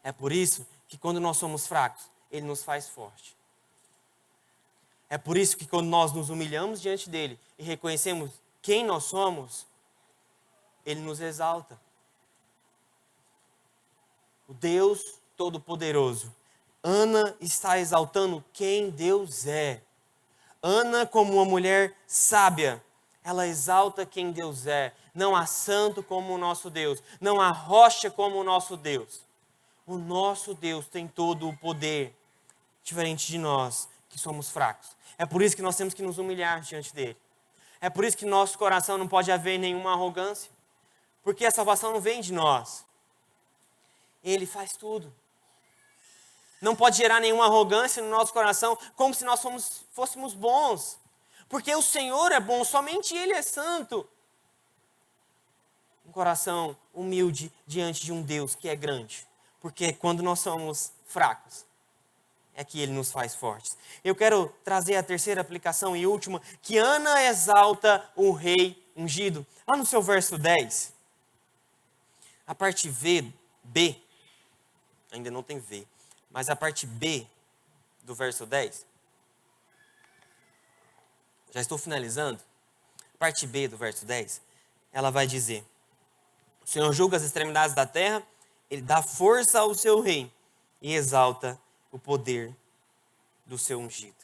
É por isso que quando nós somos fracos, Ele nos faz forte. É por isso que quando nós nos humilhamos diante dEle e reconhecemos quem nós somos, Ele nos exalta. O Deus Todo-Poderoso. Ana está exaltando quem Deus é. Ana, como uma mulher sábia, ela exalta quem Deus é. Não há santo como o nosso Deus. Não há rocha como o nosso Deus. O nosso Deus tem todo o poder, diferente de nós, que somos fracos. É por isso que nós temos que nos humilhar diante dele. É por isso que no nosso coração não pode haver nenhuma arrogância. Porque a salvação não vem de nós. Ele faz tudo. Não pode gerar nenhuma arrogância no nosso coração, como se nós fôssemos bons. Porque o Senhor é bom, somente Ele é santo. Um coração humilde diante de um Deus que é grande. Porque quando nós somos fracos, é que Ele nos faz fortes. Eu quero trazer a terceira aplicação e última, que Ana exalta o rei ungido. Lá no seu verso 10, a parte B, ainda não tem V, mas a parte B do verso 10, já estou finalizando, a parte B do verso 10, ela vai dizer: o Senhor julga as extremidades da terra, Ele dá força ao seu rei e exalta o poder do seu ungido.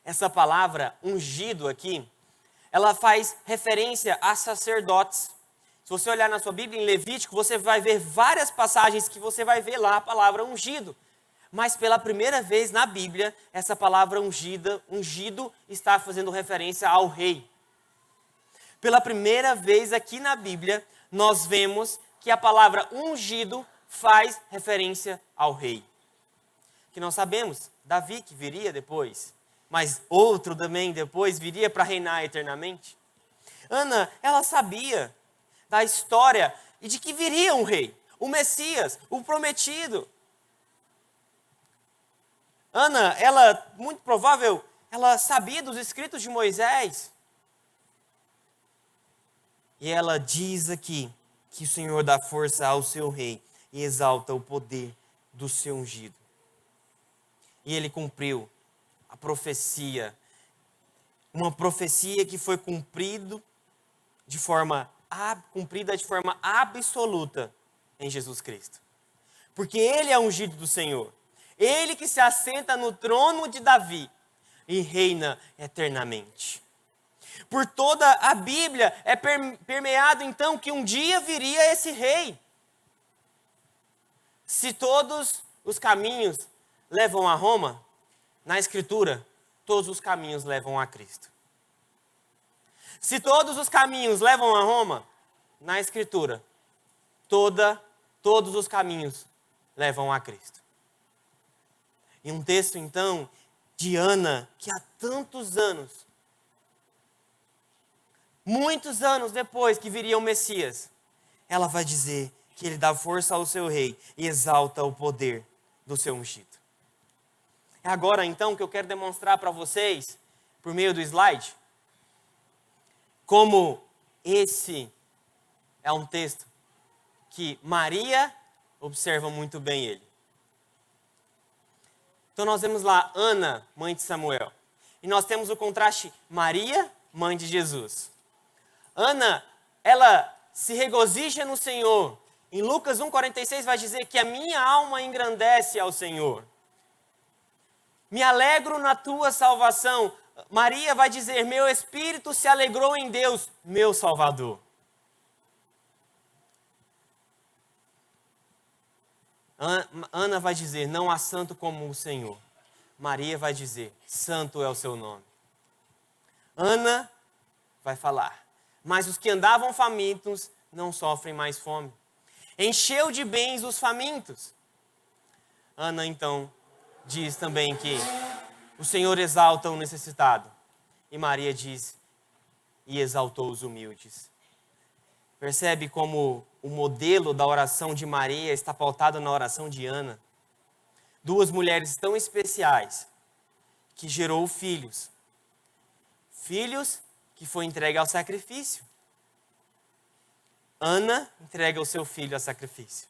Essa palavra ungido aqui, ela faz referência a sacerdotes. Se você olhar na sua Bíblia, em Levítico, você vai ver várias passagens que você vai ver lá a palavra ungido. Mas pela primeira vez na Bíblia, essa palavra ungido está fazendo referência ao rei. Pela primeira vez aqui na Bíblia, nós vemos que a palavra ungido faz referência ao rei. Que nós sabemos, Davi que viria depois, mas outro também depois viria para reinar eternamente. Ana, ela sabia da história e de que viria um rei, o Messias, o prometido. Ana, ela, muito provável, ela sabia dos escritos de Moisés. E ela diz aqui que o Senhor dá força ao seu rei e exalta o poder do seu ungido. E ele cumpriu a profecia, uma profecia que foi cumprida de forma absoluta em Jesus Cristo. Porque ele é ungido do Senhor. Ele que se assenta no trono de Davi e reina eternamente. Por toda a Bíblia é permeado então que um dia viria esse rei. Se todos os caminhos levam a Roma, na Escritura, todos os caminhos levam a Cristo. Se todos os caminhos levam a Roma, na Escritura, todos os caminhos levam a Cristo. E um texto, então, de Ana, que há tantos anos, muitos anos depois que viria o Messias, ela vai dizer que ele dá força ao seu rei e exalta o poder do seu ungido. É agora, então, que eu quero demonstrar para vocês, por meio do slide, como esse é um texto que Maria observa muito bem ele. Então nós vemos lá Ana, mãe de Samuel. E nós temos o contraste Maria, mãe de Jesus. Ana, ela se regozija no Senhor. Em Lucas 1,46 vai dizer que a minha alma engrandece ao Senhor. Me alegro na tua salvação. Maria vai dizer, meu espírito se alegrou em Deus, meu Salvador. Ana vai dizer, não há santo como o Senhor. Maria vai dizer, santo é o seu nome. Ana vai falar, mas os que andavam famintos não sofrem mais fome. Encheu de bens os famintos. Ana então diz também que o Senhor exalta o necessitado. E Maria diz, e exaltou os humildes. Percebe como o modelo da oração de Maria está pautado na oração de Ana? Duas mulheres tão especiais que gerou filhos. Filhos que foi entregue ao sacrifício. Ana entrega o seu filho ao sacrifício.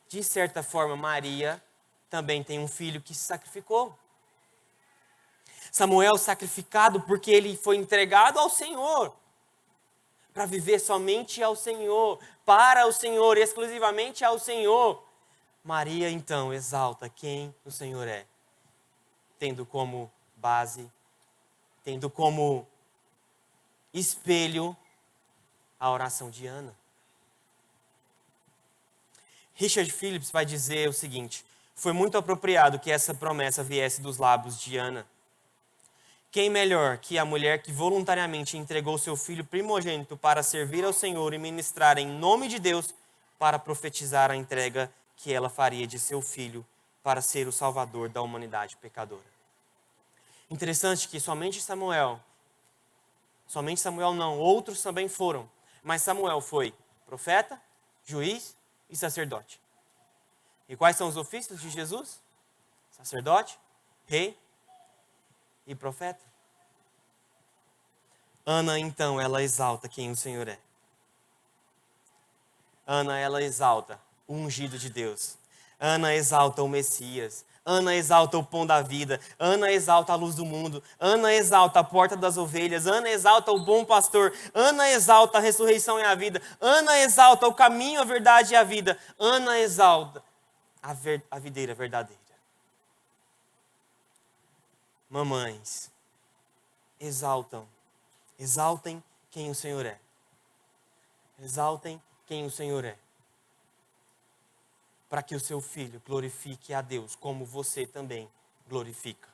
De certa forma, Maria também tem um filho que se sacrificou. Samuel sacrificado porque ele foi entregado ao Senhor, para viver somente ao Senhor, para o Senhor, exclusivamente ao Senhor. Maria, então, exalta quem o Senhor é, tendo como base, tendo como espelho a oração de Ana. Richard Phillips vai dizer o seguinte: foi muito apropriado que essa promessa viesse dos lábios de Ana. Quem melhor que a mulher que voluntariamente entregou seu filho primogênito para servir ao Senhor e ministrar em nome de Deus para profetizar a entrega que ela faria de seu filho para ser o salvador da humanidade pecadora. Interessante que somente Samuel não, outros também foram, mas Samuel foi profeta, juiz e sacerdote. E quais são os ofícios de Jesus? Sacerdote, rei e profeta. Ana, então, ela exalta quem o Senhor é. Ana, ela exalta o ungido de Deus. Ana exalta o Messias. Ana exalta o pão da vida. Ana exalta a luz do mundo. Ana exalta a porta das ovelhas. Ana exalta o bom pastor. Ana exalta a ressurreição e a vida. Ana exalta o caminho, a verdade e a vida. Ana exalta a videira verdadeira. Mamães, exaltem quem o Senhor é. Exaltem quem o Senhor é. Para que o seu filho glorifique a Deus, como você também glorifica.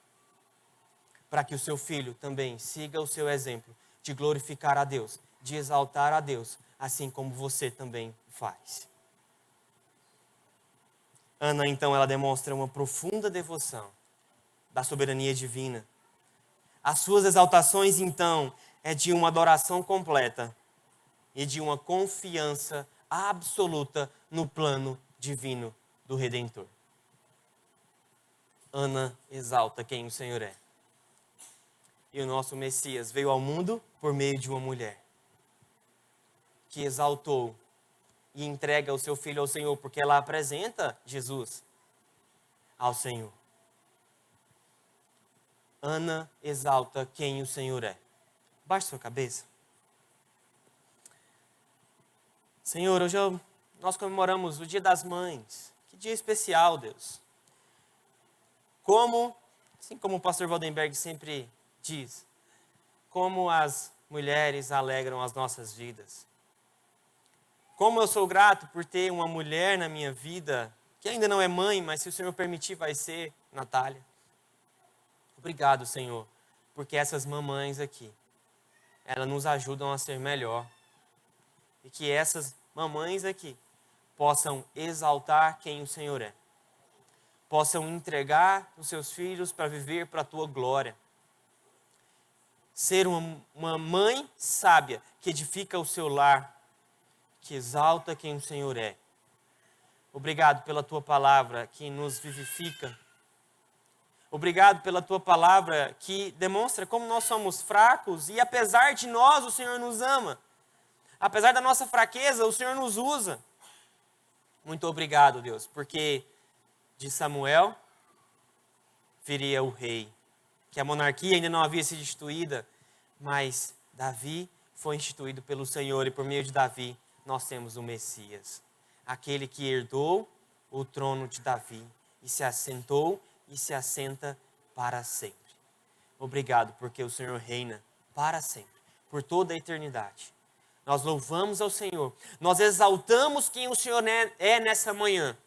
Para que o seu filho também siga o seu exemplo de glorificar a Deus, de exaltar a Deus, assim como você também faz. Ana, então, ela demonstra uma profunda devoção da soberania divina. As suas exaltações, então, é de uma adoração completa e de uma confiança absoluta no plano divino do Redentor. Ana exalta quem o Senhor é. E o nosso Messias veio ao mundo por meio de uma mulher que exaltou e entrega o seu filho ao Senhor, porque ela apresenta Jesus ao Senhor. Ana exalta quem o Senhor é. Baixe sua cabeça. Senhor, hoje nós comemoramos o Dia das Mães. Que dia especial, Deus. Assim como o pastor Waldenberg sempre diz, como as mulheres alegram as nossas vidas. Como eu sou grato por ter uma mulher na minha vida, que ainda não é mãe, mas se o Senhor permitir vai ser, Natália. Obrigado, Senhor, porque essas mamães aqui, elas nos ajudam a ser melhor. E que essas mamães aqui possam exaltar quem o Senhor é. Possam entregar os seus filhos para viver para a tua glória. Ser uma mãe sábia que edifica o seu lar, que exalta quem o Senhor é. Obrigado pela tua palavra que nos vivifica. Obrigado pela tua palavra que demonstra como nós somos fracos e apesar de nós, o Senhor nos ama. Apesar da nossa fraqueza, o Senhor nos usa. Muito obrigado, Deus, porque de Samuel viria o rei, que a monarquia ainda não havia sido instituída, mas Davi foi instituído pelo Senhor e por meio de Davi nós temos o Messias, aquele que herdou o trono de Davi e se assentou e se assenta para sempre. Obrigado, porque o Senhor reina para sempre, por toda a eternidade. Nós louvamos ao Senhor, nós exaltamos quem o Senhor é nessa manhã.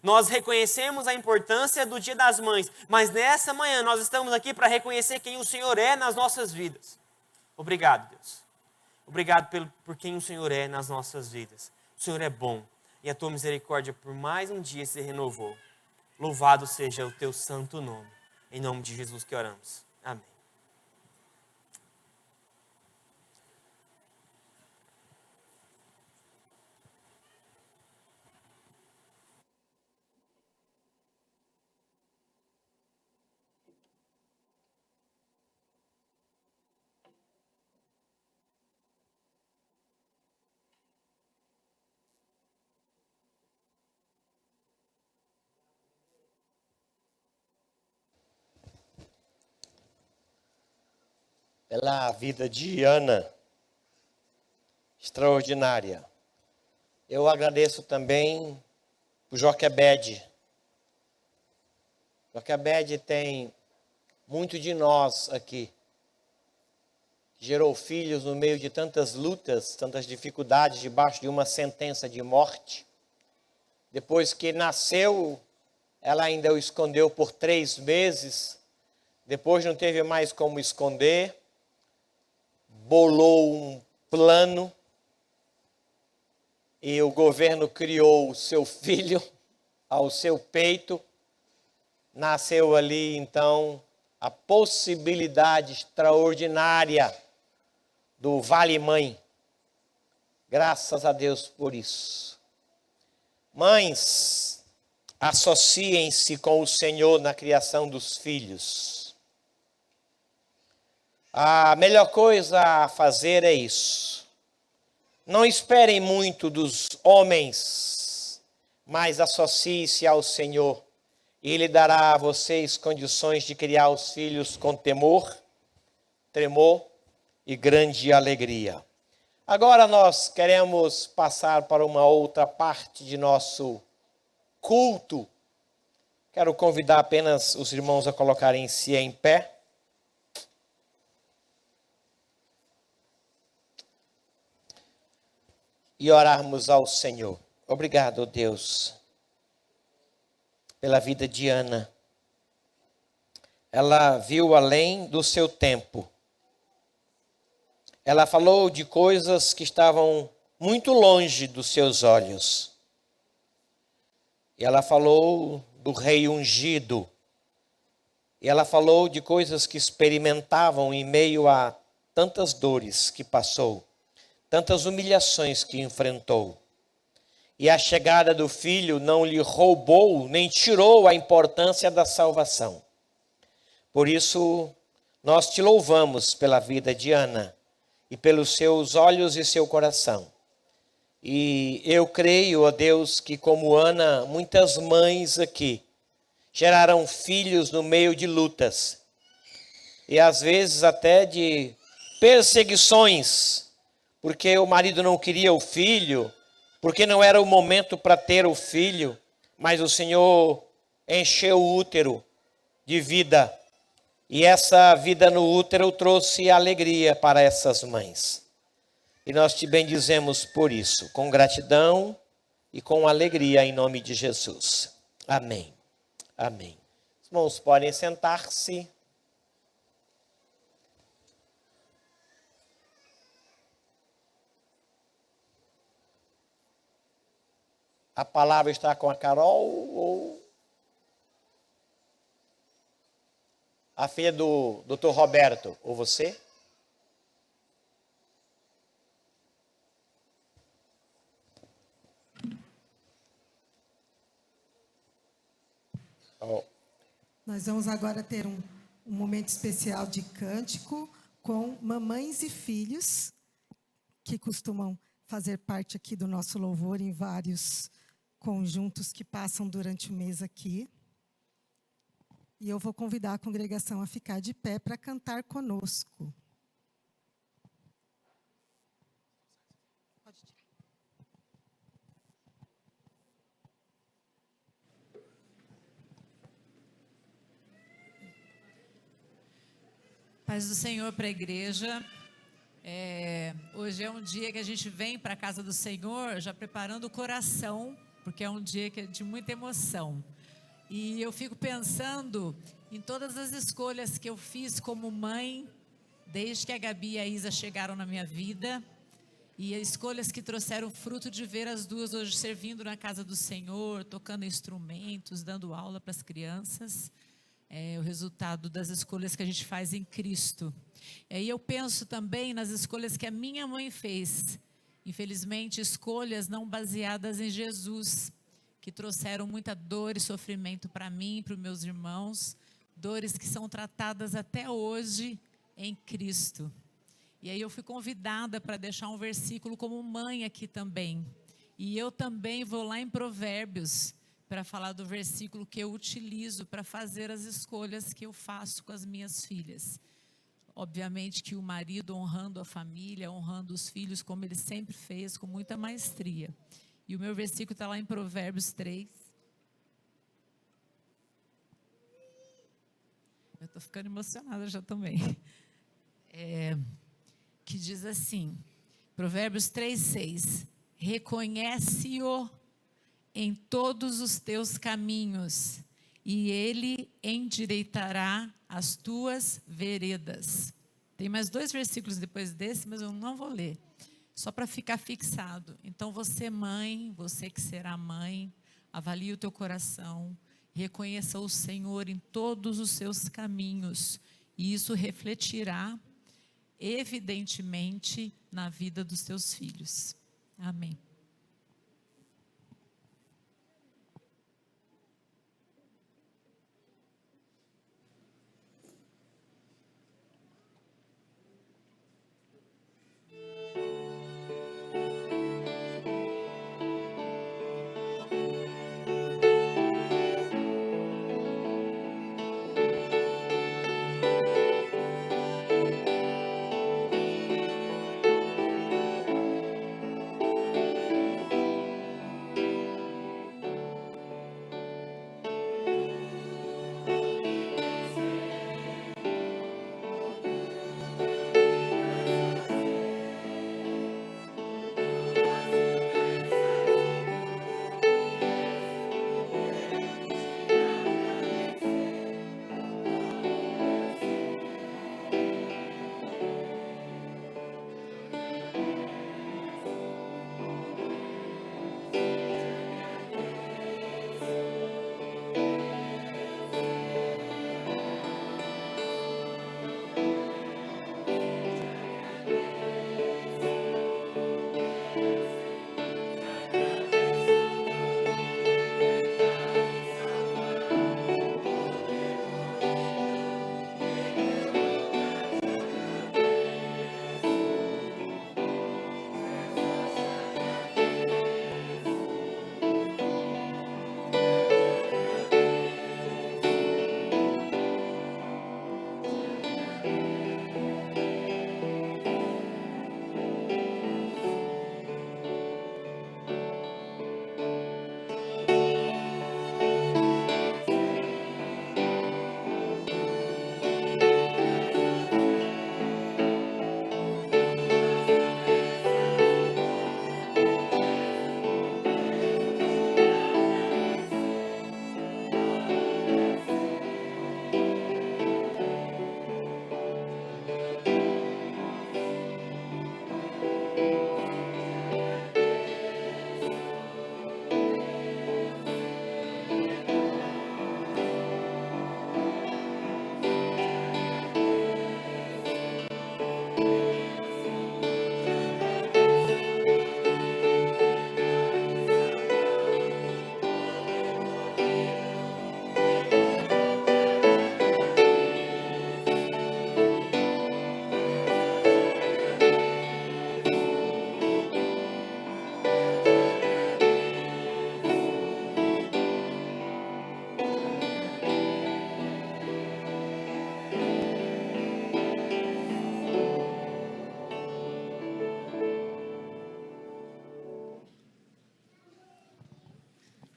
Nós reconhecemos a importância do Dia das Mães, mas nessa manhã nós estamos aqui para reconhecer quem o Senhor é nas nossas vidas. Obrigado, Deus. Obrigado por quem o Senhor é nas nossas vidas. O Senhor é bom e a tua misericórdia por mais um dia se renovou. Louvado seja o teu santo nome. Em nome de Jesus que oramos. Amém. pela vida de Ana, extraordinária. Eu agradeço também o Joquebede. Joquebede tem muito de nós aqui. Gerou filhos no meio de tantas lutas, tantas dificuldades, debaixo de uma sentença de morte. Depois que nasceu, ela ainda o escondeu por 3 meses. Depois não teve mais como esconder. Bolou um plano. E o governo criou o seu filho ao seu peito. Nasceu ali, então, a possibilidade extraordinária do Vale-Mãe. Graças a Deus por isso. Mães, associem-se com o Senhor na criação dos filhos. A melhor coisa a fazer é isso. Não esperem muito dos homens, mas associe-se ao Senhor. E Ele dará a vocês condições de criar os filhos com temor, tremor e grande alegria. Agora nós queremos passar para uma outra parte de nosso culto. Quero convidar apenas os irmãos a colocarem-se em pé. E orarmos ao Senhor. Obrigado, Deus, pela vida de Ana. Ela viu além do seu tempo. Ela falou de coisas que estavam muito longe dos seus olhos. E ela falou do rei ungido. E ela falou de coisas que experimentavam em meio a tantas dores que passou, tantas humilhações que enfrentou. E a chegada do filho não lhe roubou, nem tirou a importância da salvação. Por isso, nós te louvamos pela vida de Ana e pelos seus olhos e seu coração. E eu creio, ó Deus, que como Ana, muitas mães aqui geraram filhos no meio de lutas. E às vezes até de perseguições, porque o marido não queria o filho, porque não era o momento para ter o filho, mas o Senhor encheu o útero de vida. E essa vida no útero trouxe alegria para essas mães. E nós te bendizemos por isso, com gratidão e com alegria em nome de Jesus. Amém. Amém. Os irmãos podem sentar-se. A palavra está com a Carol ou a filha do Dr. Roberto, ou você? Oh. Nós vamos agora ter um momento especial de cântico com mamães e filhos que costumam fazer parte aqui do nosso louvor em vários conjuntos que passam durante o mês aqui. E eu vou convidar a congregação a ficar de pé para cantar conosco. Paz do Senhor para a igreja. Hoje é um dia que a gente vem para a casa do Senhor já preparando o coração, porque é um dia que é de muita emoção. E eu fico pensando em todas as escolhas que eu fiz como mãe, desde que a Gabi e a Isa chegaram na minha vida, e as escolhas que trouxeram fruto de ver as duas hoje servindo na casa do Senhor, tocando instrumentos, dando aula para as crianças. É o resultado das escolhas que a gente faz em Cristo. E eu penso também nas escolhas que a minha mãe fez. Infelizmente, escolhas não baseadas em Jesus, que trouxeram muita dor e sofrimento para mim e para os meus irmãos, dores que são tratadas até hoje em Cristo. E aí eu fui convidada para deixar um versículo como mãe aqui também. E eu também vou lá em Provérbios, para falar do versículo que eu utilizo para fazer as escolhas que eu faço com as minhas filhas. obviamente que o marido honrando a família, honrando os filhos, como ele sempre fez, com muita maestria. E o meu versículo está lá em Provérbios 3. Eu estou ficando emocionada já também. Que diz assim, Provérbios 3:6, reconhece-o em todos os teus caminhos, e ele endireitará as tuas veredas. Tem mais 2 versículos depois desse, mas eu não vou ler, só para ficar fixado. Então você mãe, você que será mãe, avalie o teu coração, reconheça o Senhor em todos os seus caminhos, e isso refletirá evidentemente na vida dos teus filhos. Amém.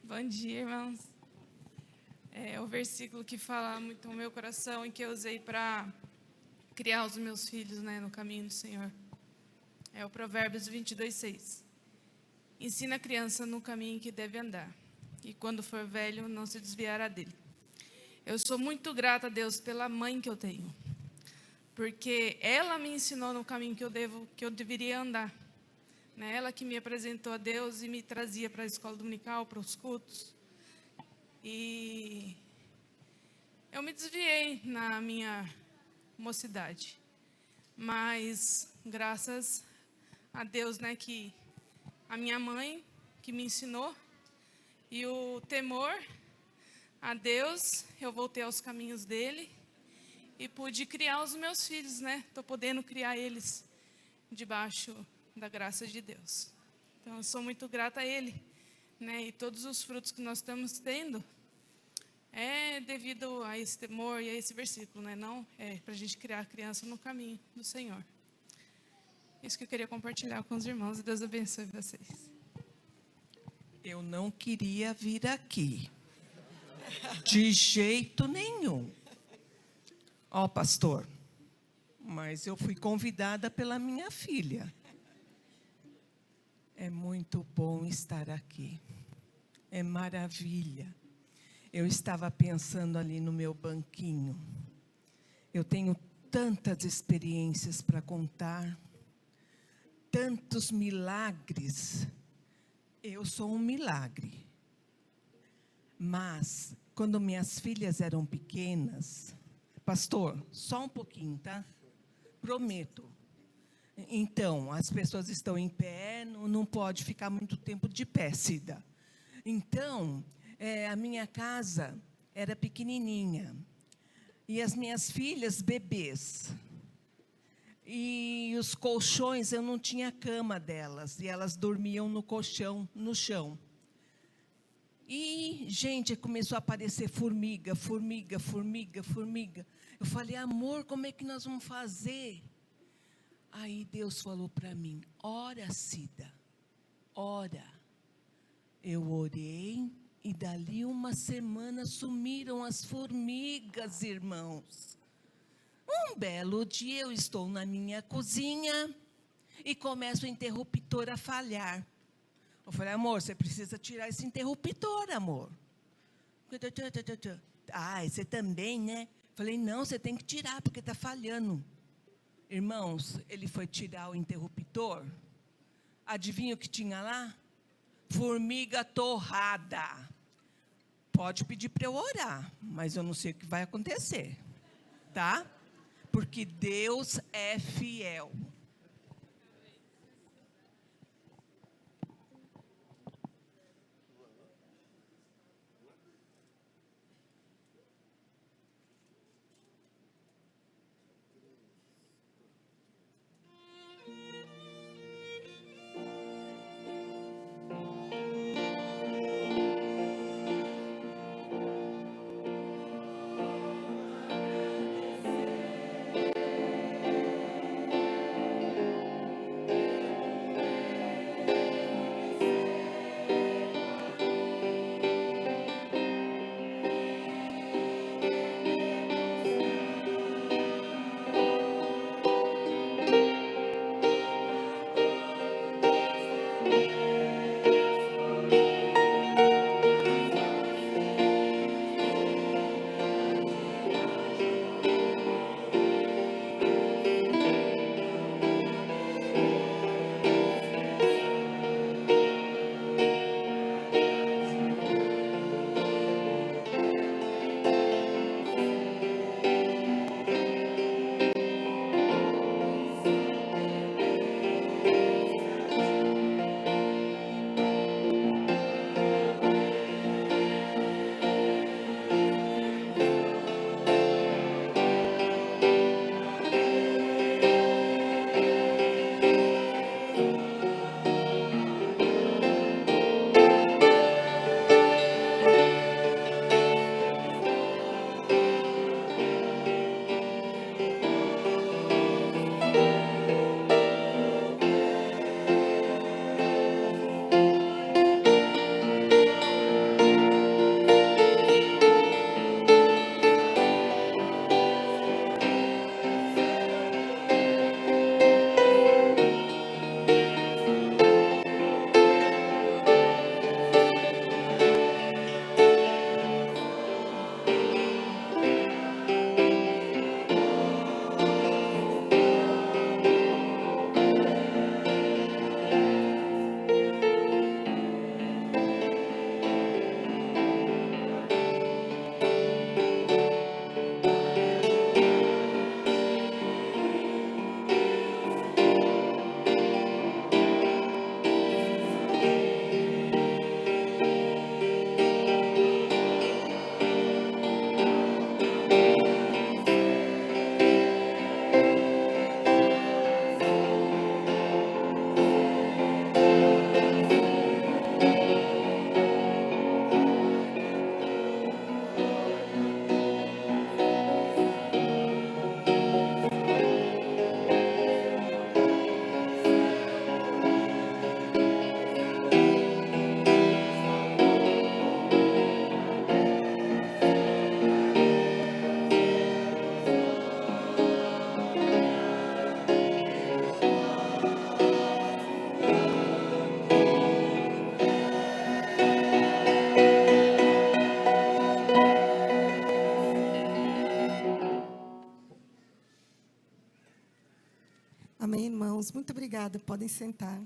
Bom dia, irmãos. O versículo que fala muito no meu coração e que eu usei para criar os meus filhos, no caminho do Senhor. É o Provérbios 22:6. Ensina a criança no caminho que deve andar, e quando for velho não se desviará dele. Eu sou muito grata a Deus pela mãe que eu tenho, porque ela me ensinou no caminho que eu deveria andar. Ela que me apresentou a Deus e me trazia para a escola dominical, para os cultos. E eu me desviei na minha mocidade. Mas graças a Deus, que a minha mãe que me ensinou, e o temor a Deus, eu voltei aos caminhos dele e pude criar os meus filhos, Estou podendo criar eles debaixo da graça de Deus. Então, eu sou muito grata a ele, E todos os frutos que nós estamos tendo é devido a esse temor e a esse versículo, né? Não é para a gente criar a criança no caminho do Senhor. Isso que eu queria compartilhar com os irmãos e Deus abençoe vocês. Eu não queria vir aqui. De jeito nenhum. Ó, pastor, mas eu fui convidada pela minha filha. É muito bom estar aqui. É maravilha. Eu estava pensando ali no meu banquinho. Eu tenho tantas experiências para contar, tantos milagres. Eu sou um milagre. Mas, quando minhas filhas eram pequenas, pastor, só um pouquinho, tá? Prometo. Então, as pessoas estão em pé, não pode ficar muito tempo de pé, Cida. Então, a minha casa era pequenininha. E as minhas filhas, bebês. E os colchões, eu não tinha cama delas. E elas dormiam no colchão, no chão. E, gente, começou a aparecer formiga. Eu falei, amor, como é que nós vamos fazer? Aí Deus falou para mim, ora, Cida, ora. Eu orei e dali uma semana sumiram as formigas, irmãos. Um belo dia eu estou na minha cozinha e começo o interruptor a falhar. Eu falei, amor, você precisa tirar esse interruptor, amor. Ah, você também, né? Falei, não, você tem que tirar, porque está falhando. Irmãos, ele foi tirar o interruptor. Adivinha o que tinha lá? Formiga torrada. Pode pedir para eu orar, mas eu não sei o que vai acontecer. Tá? Porque Deus é fiel. irmãos. Muito obrigada. Podem sentar.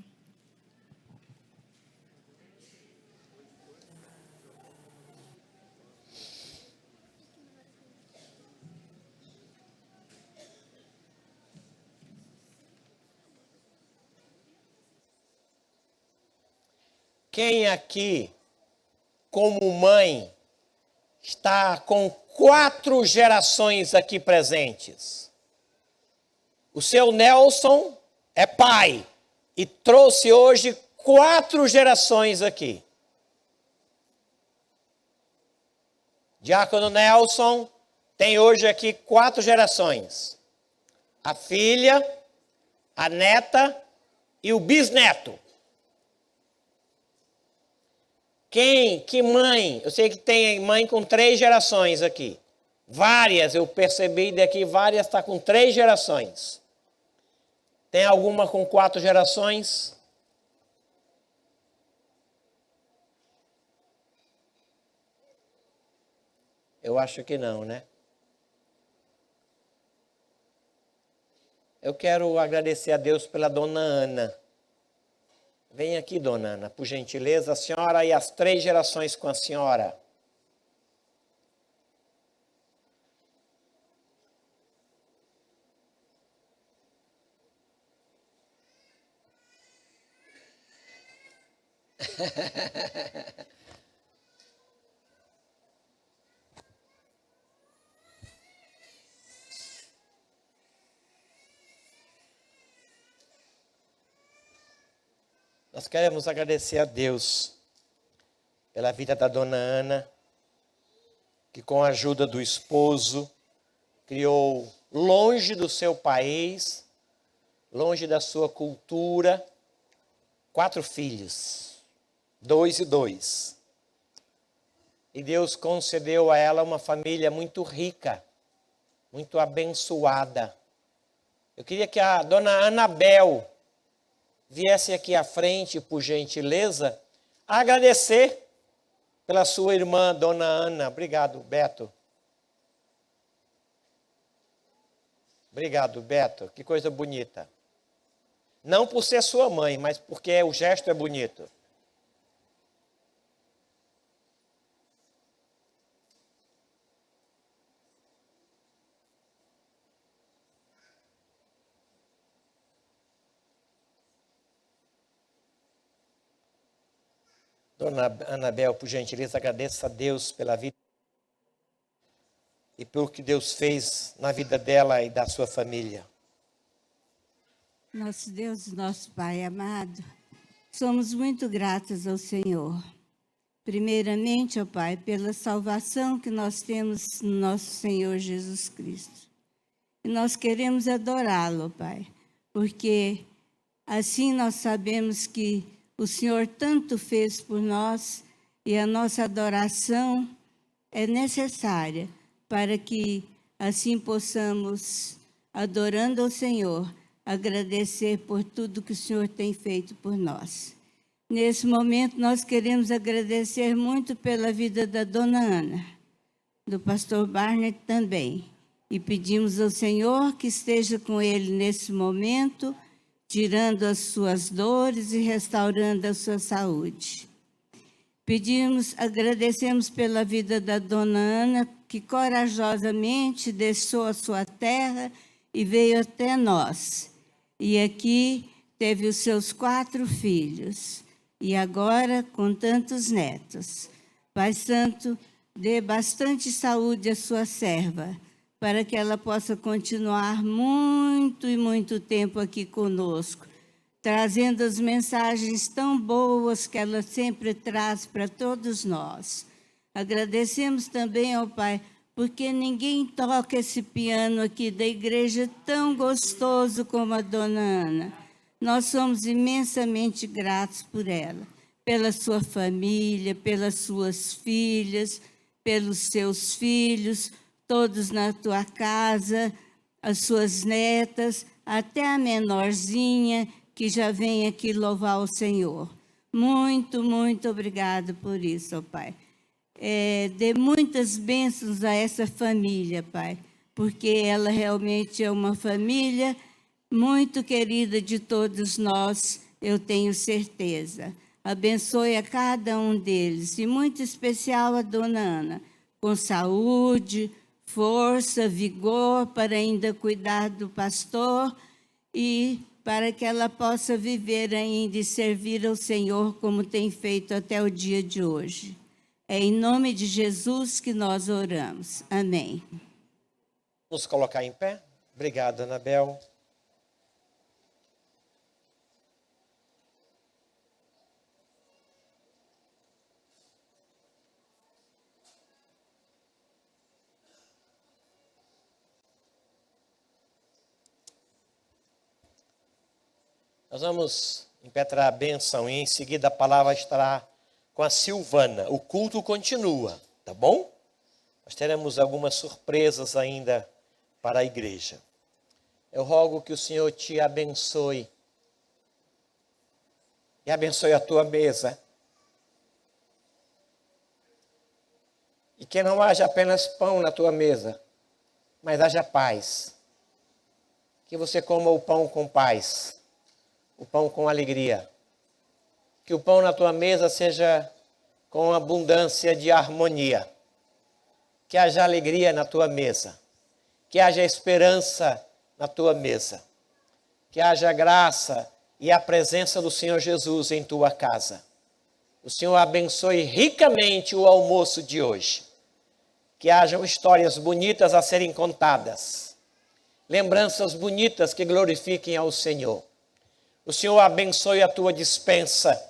Quem aqui, como mãe, está com 4 gerações aqui presentes? O seu Nelson é pai e trouxe hoje 4 gerações aqui. Diácono Nelson tem hoje aqui 4 gerações. A filha, a neta e o bisneto. Que mãe? Eu sei que tem mãe com 3 gerações aqui. Várias, eu percebi daqui, várias está com 3 gerações. Tem alguma com 4 gerações? Eu acho que não, né? Eu quero agradecer a Deus pela dona Ana. Vem aqui, dona Ana, por gentileza, a senhora e as 3 gerações com a senhora. Nós queremos agradecer a Deus pela vida da dona Ana, que com a ajuda do esposo, criou longe do seu país, longe da sua cultura, 4 filhos, 2 e 2. E Deus concedeu a ela uma família muito rica, muito abençoada. Eu queria que a dona Anabel viesse aqui à frente, por gentileza, agradecer pela sua irmã, dona Ana. Obrigado, Beto. Obrigado, Beto. Que coisa bonita. Não por ser sua mãe, mas porque o gesto é bonito. Dona Anabel, por gentileza, agradeça a Deus pela vida e pelo que Deus fez na vida dela e da sua família. Nosso Deus, nosso Pai amado, somos muito gratos ao Senhor. Primeiramente, ó Pai, pela salvação que nós temos no nosso Senhor Jesus Cristo. E nós queremos adorá-lo, ó Pai, porque assim nós sabemos que o Senhor tanto fez por nós e a nossa adoração é necessária para que assim possamos, adorando ao Senhor, agradecer por tudo que o Senhor tem feito por nós. Nesse momento, nós queremos agradecer muito pela vida da dona Ana, do pastor Barnett também. E pedimos ao Senhor que esteja com ele nesse momento, tirando as suas dores e restaurando a sua saúde. Agradecemos pela vida da dona Ana, que corajosamente deixou a sua terra e veio até nós. E aqui teve os seus 4 filhos, e agora com tantos netos. Pai Santo, dê bastante saúde à sua serva, para que ela possa continuar muito e muito tempo aqui conosco, trazendo as mensagens tão boas que ela sempre traz para todos nós. Agradecemos também ao Pai, porque ninguém toca esse piano aqui da igreja tão gostoso como a dona Ana. Nós somos imensamente gratos por ela, pela sua família, pelas suas filhas, pelos seus filhos, todos na tua casa, as suas netas, até a menorzinha que já vem aqui louvar o Senhor. Muito, muito obrigado por isso, ó Pai. Dê muitas bênçãos a essa família, Pai, porque ela realmente é uma família muito querida de todos nós, eu tenho certeza. Abençoe a cada um deles, e muito especial a dona Ana, com saúde, força, vigor para ainda cuidar do pastor e para que ela possa viver ainda e servir ao Senhor como tem feito até o dia de hoje. É em nome de Jesus que nós oramos. Amém. Nos colocar em pé. Obrigado, Anabel. Nós vamos impetrar a bênção e em seguida a palavra estará com a Silvana. O culto continua, tá bom? Nós teremos algumas surpresas ainda para a igreja. Eu rogo que o Senhor te abençoe e abençoe a tua mesa. E que não haja apenas pão na tua mesa, mas haja paz. Que você coma o pão com paz, o pão com alegria. Que o pão na tua mesa seja com abundância de harmonia. Que haja alegria na tua mesa. Que haja esperança na tua mesa. Que haja graça e a presença do Senhor Jesus em tua casa. O Senhor abençoe ricamente o almoço de hoje. Que hajam histórias bonitas a serem contadas. Lembranças bonitas que glorifiquem ao Senhor. O Senhor abençoe a tua despensa.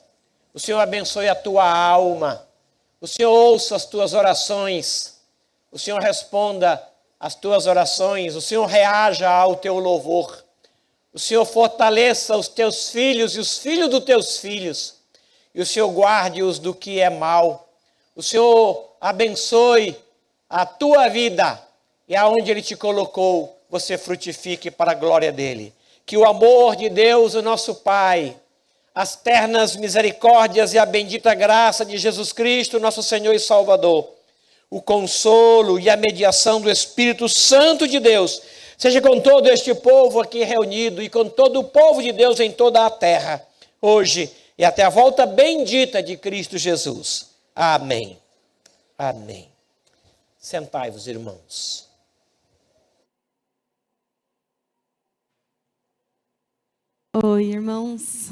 O Senhor abençoe a tua alma. O Senhor ouça as tuas orações. O Senhor responda às tuas orações. O Senhor reaja ao teu louvor. O Senhor fortaleça os teus filhos e os filhos dos teus filhos. E o Senhor guarde-os do que é mal. O Senhor abençoe a tua vida. E aonde Ele te colocou, você frutifique para a glória dEle. Que o amor de Deus, o nosso Pai, as ternas misericórdias e a bendita graça de Jesus Cristo, nosso Senhor e Salvador, o consolo e a mediação do Espírito Santo de Deus, seja com todo este povo aqui reunido e com todo o povo de Deus em toda a terra, hoje e até a volta bendita de Cristo Jesus. Amém. Amém. Sentai-vos, irmãos. Oi, irmãos.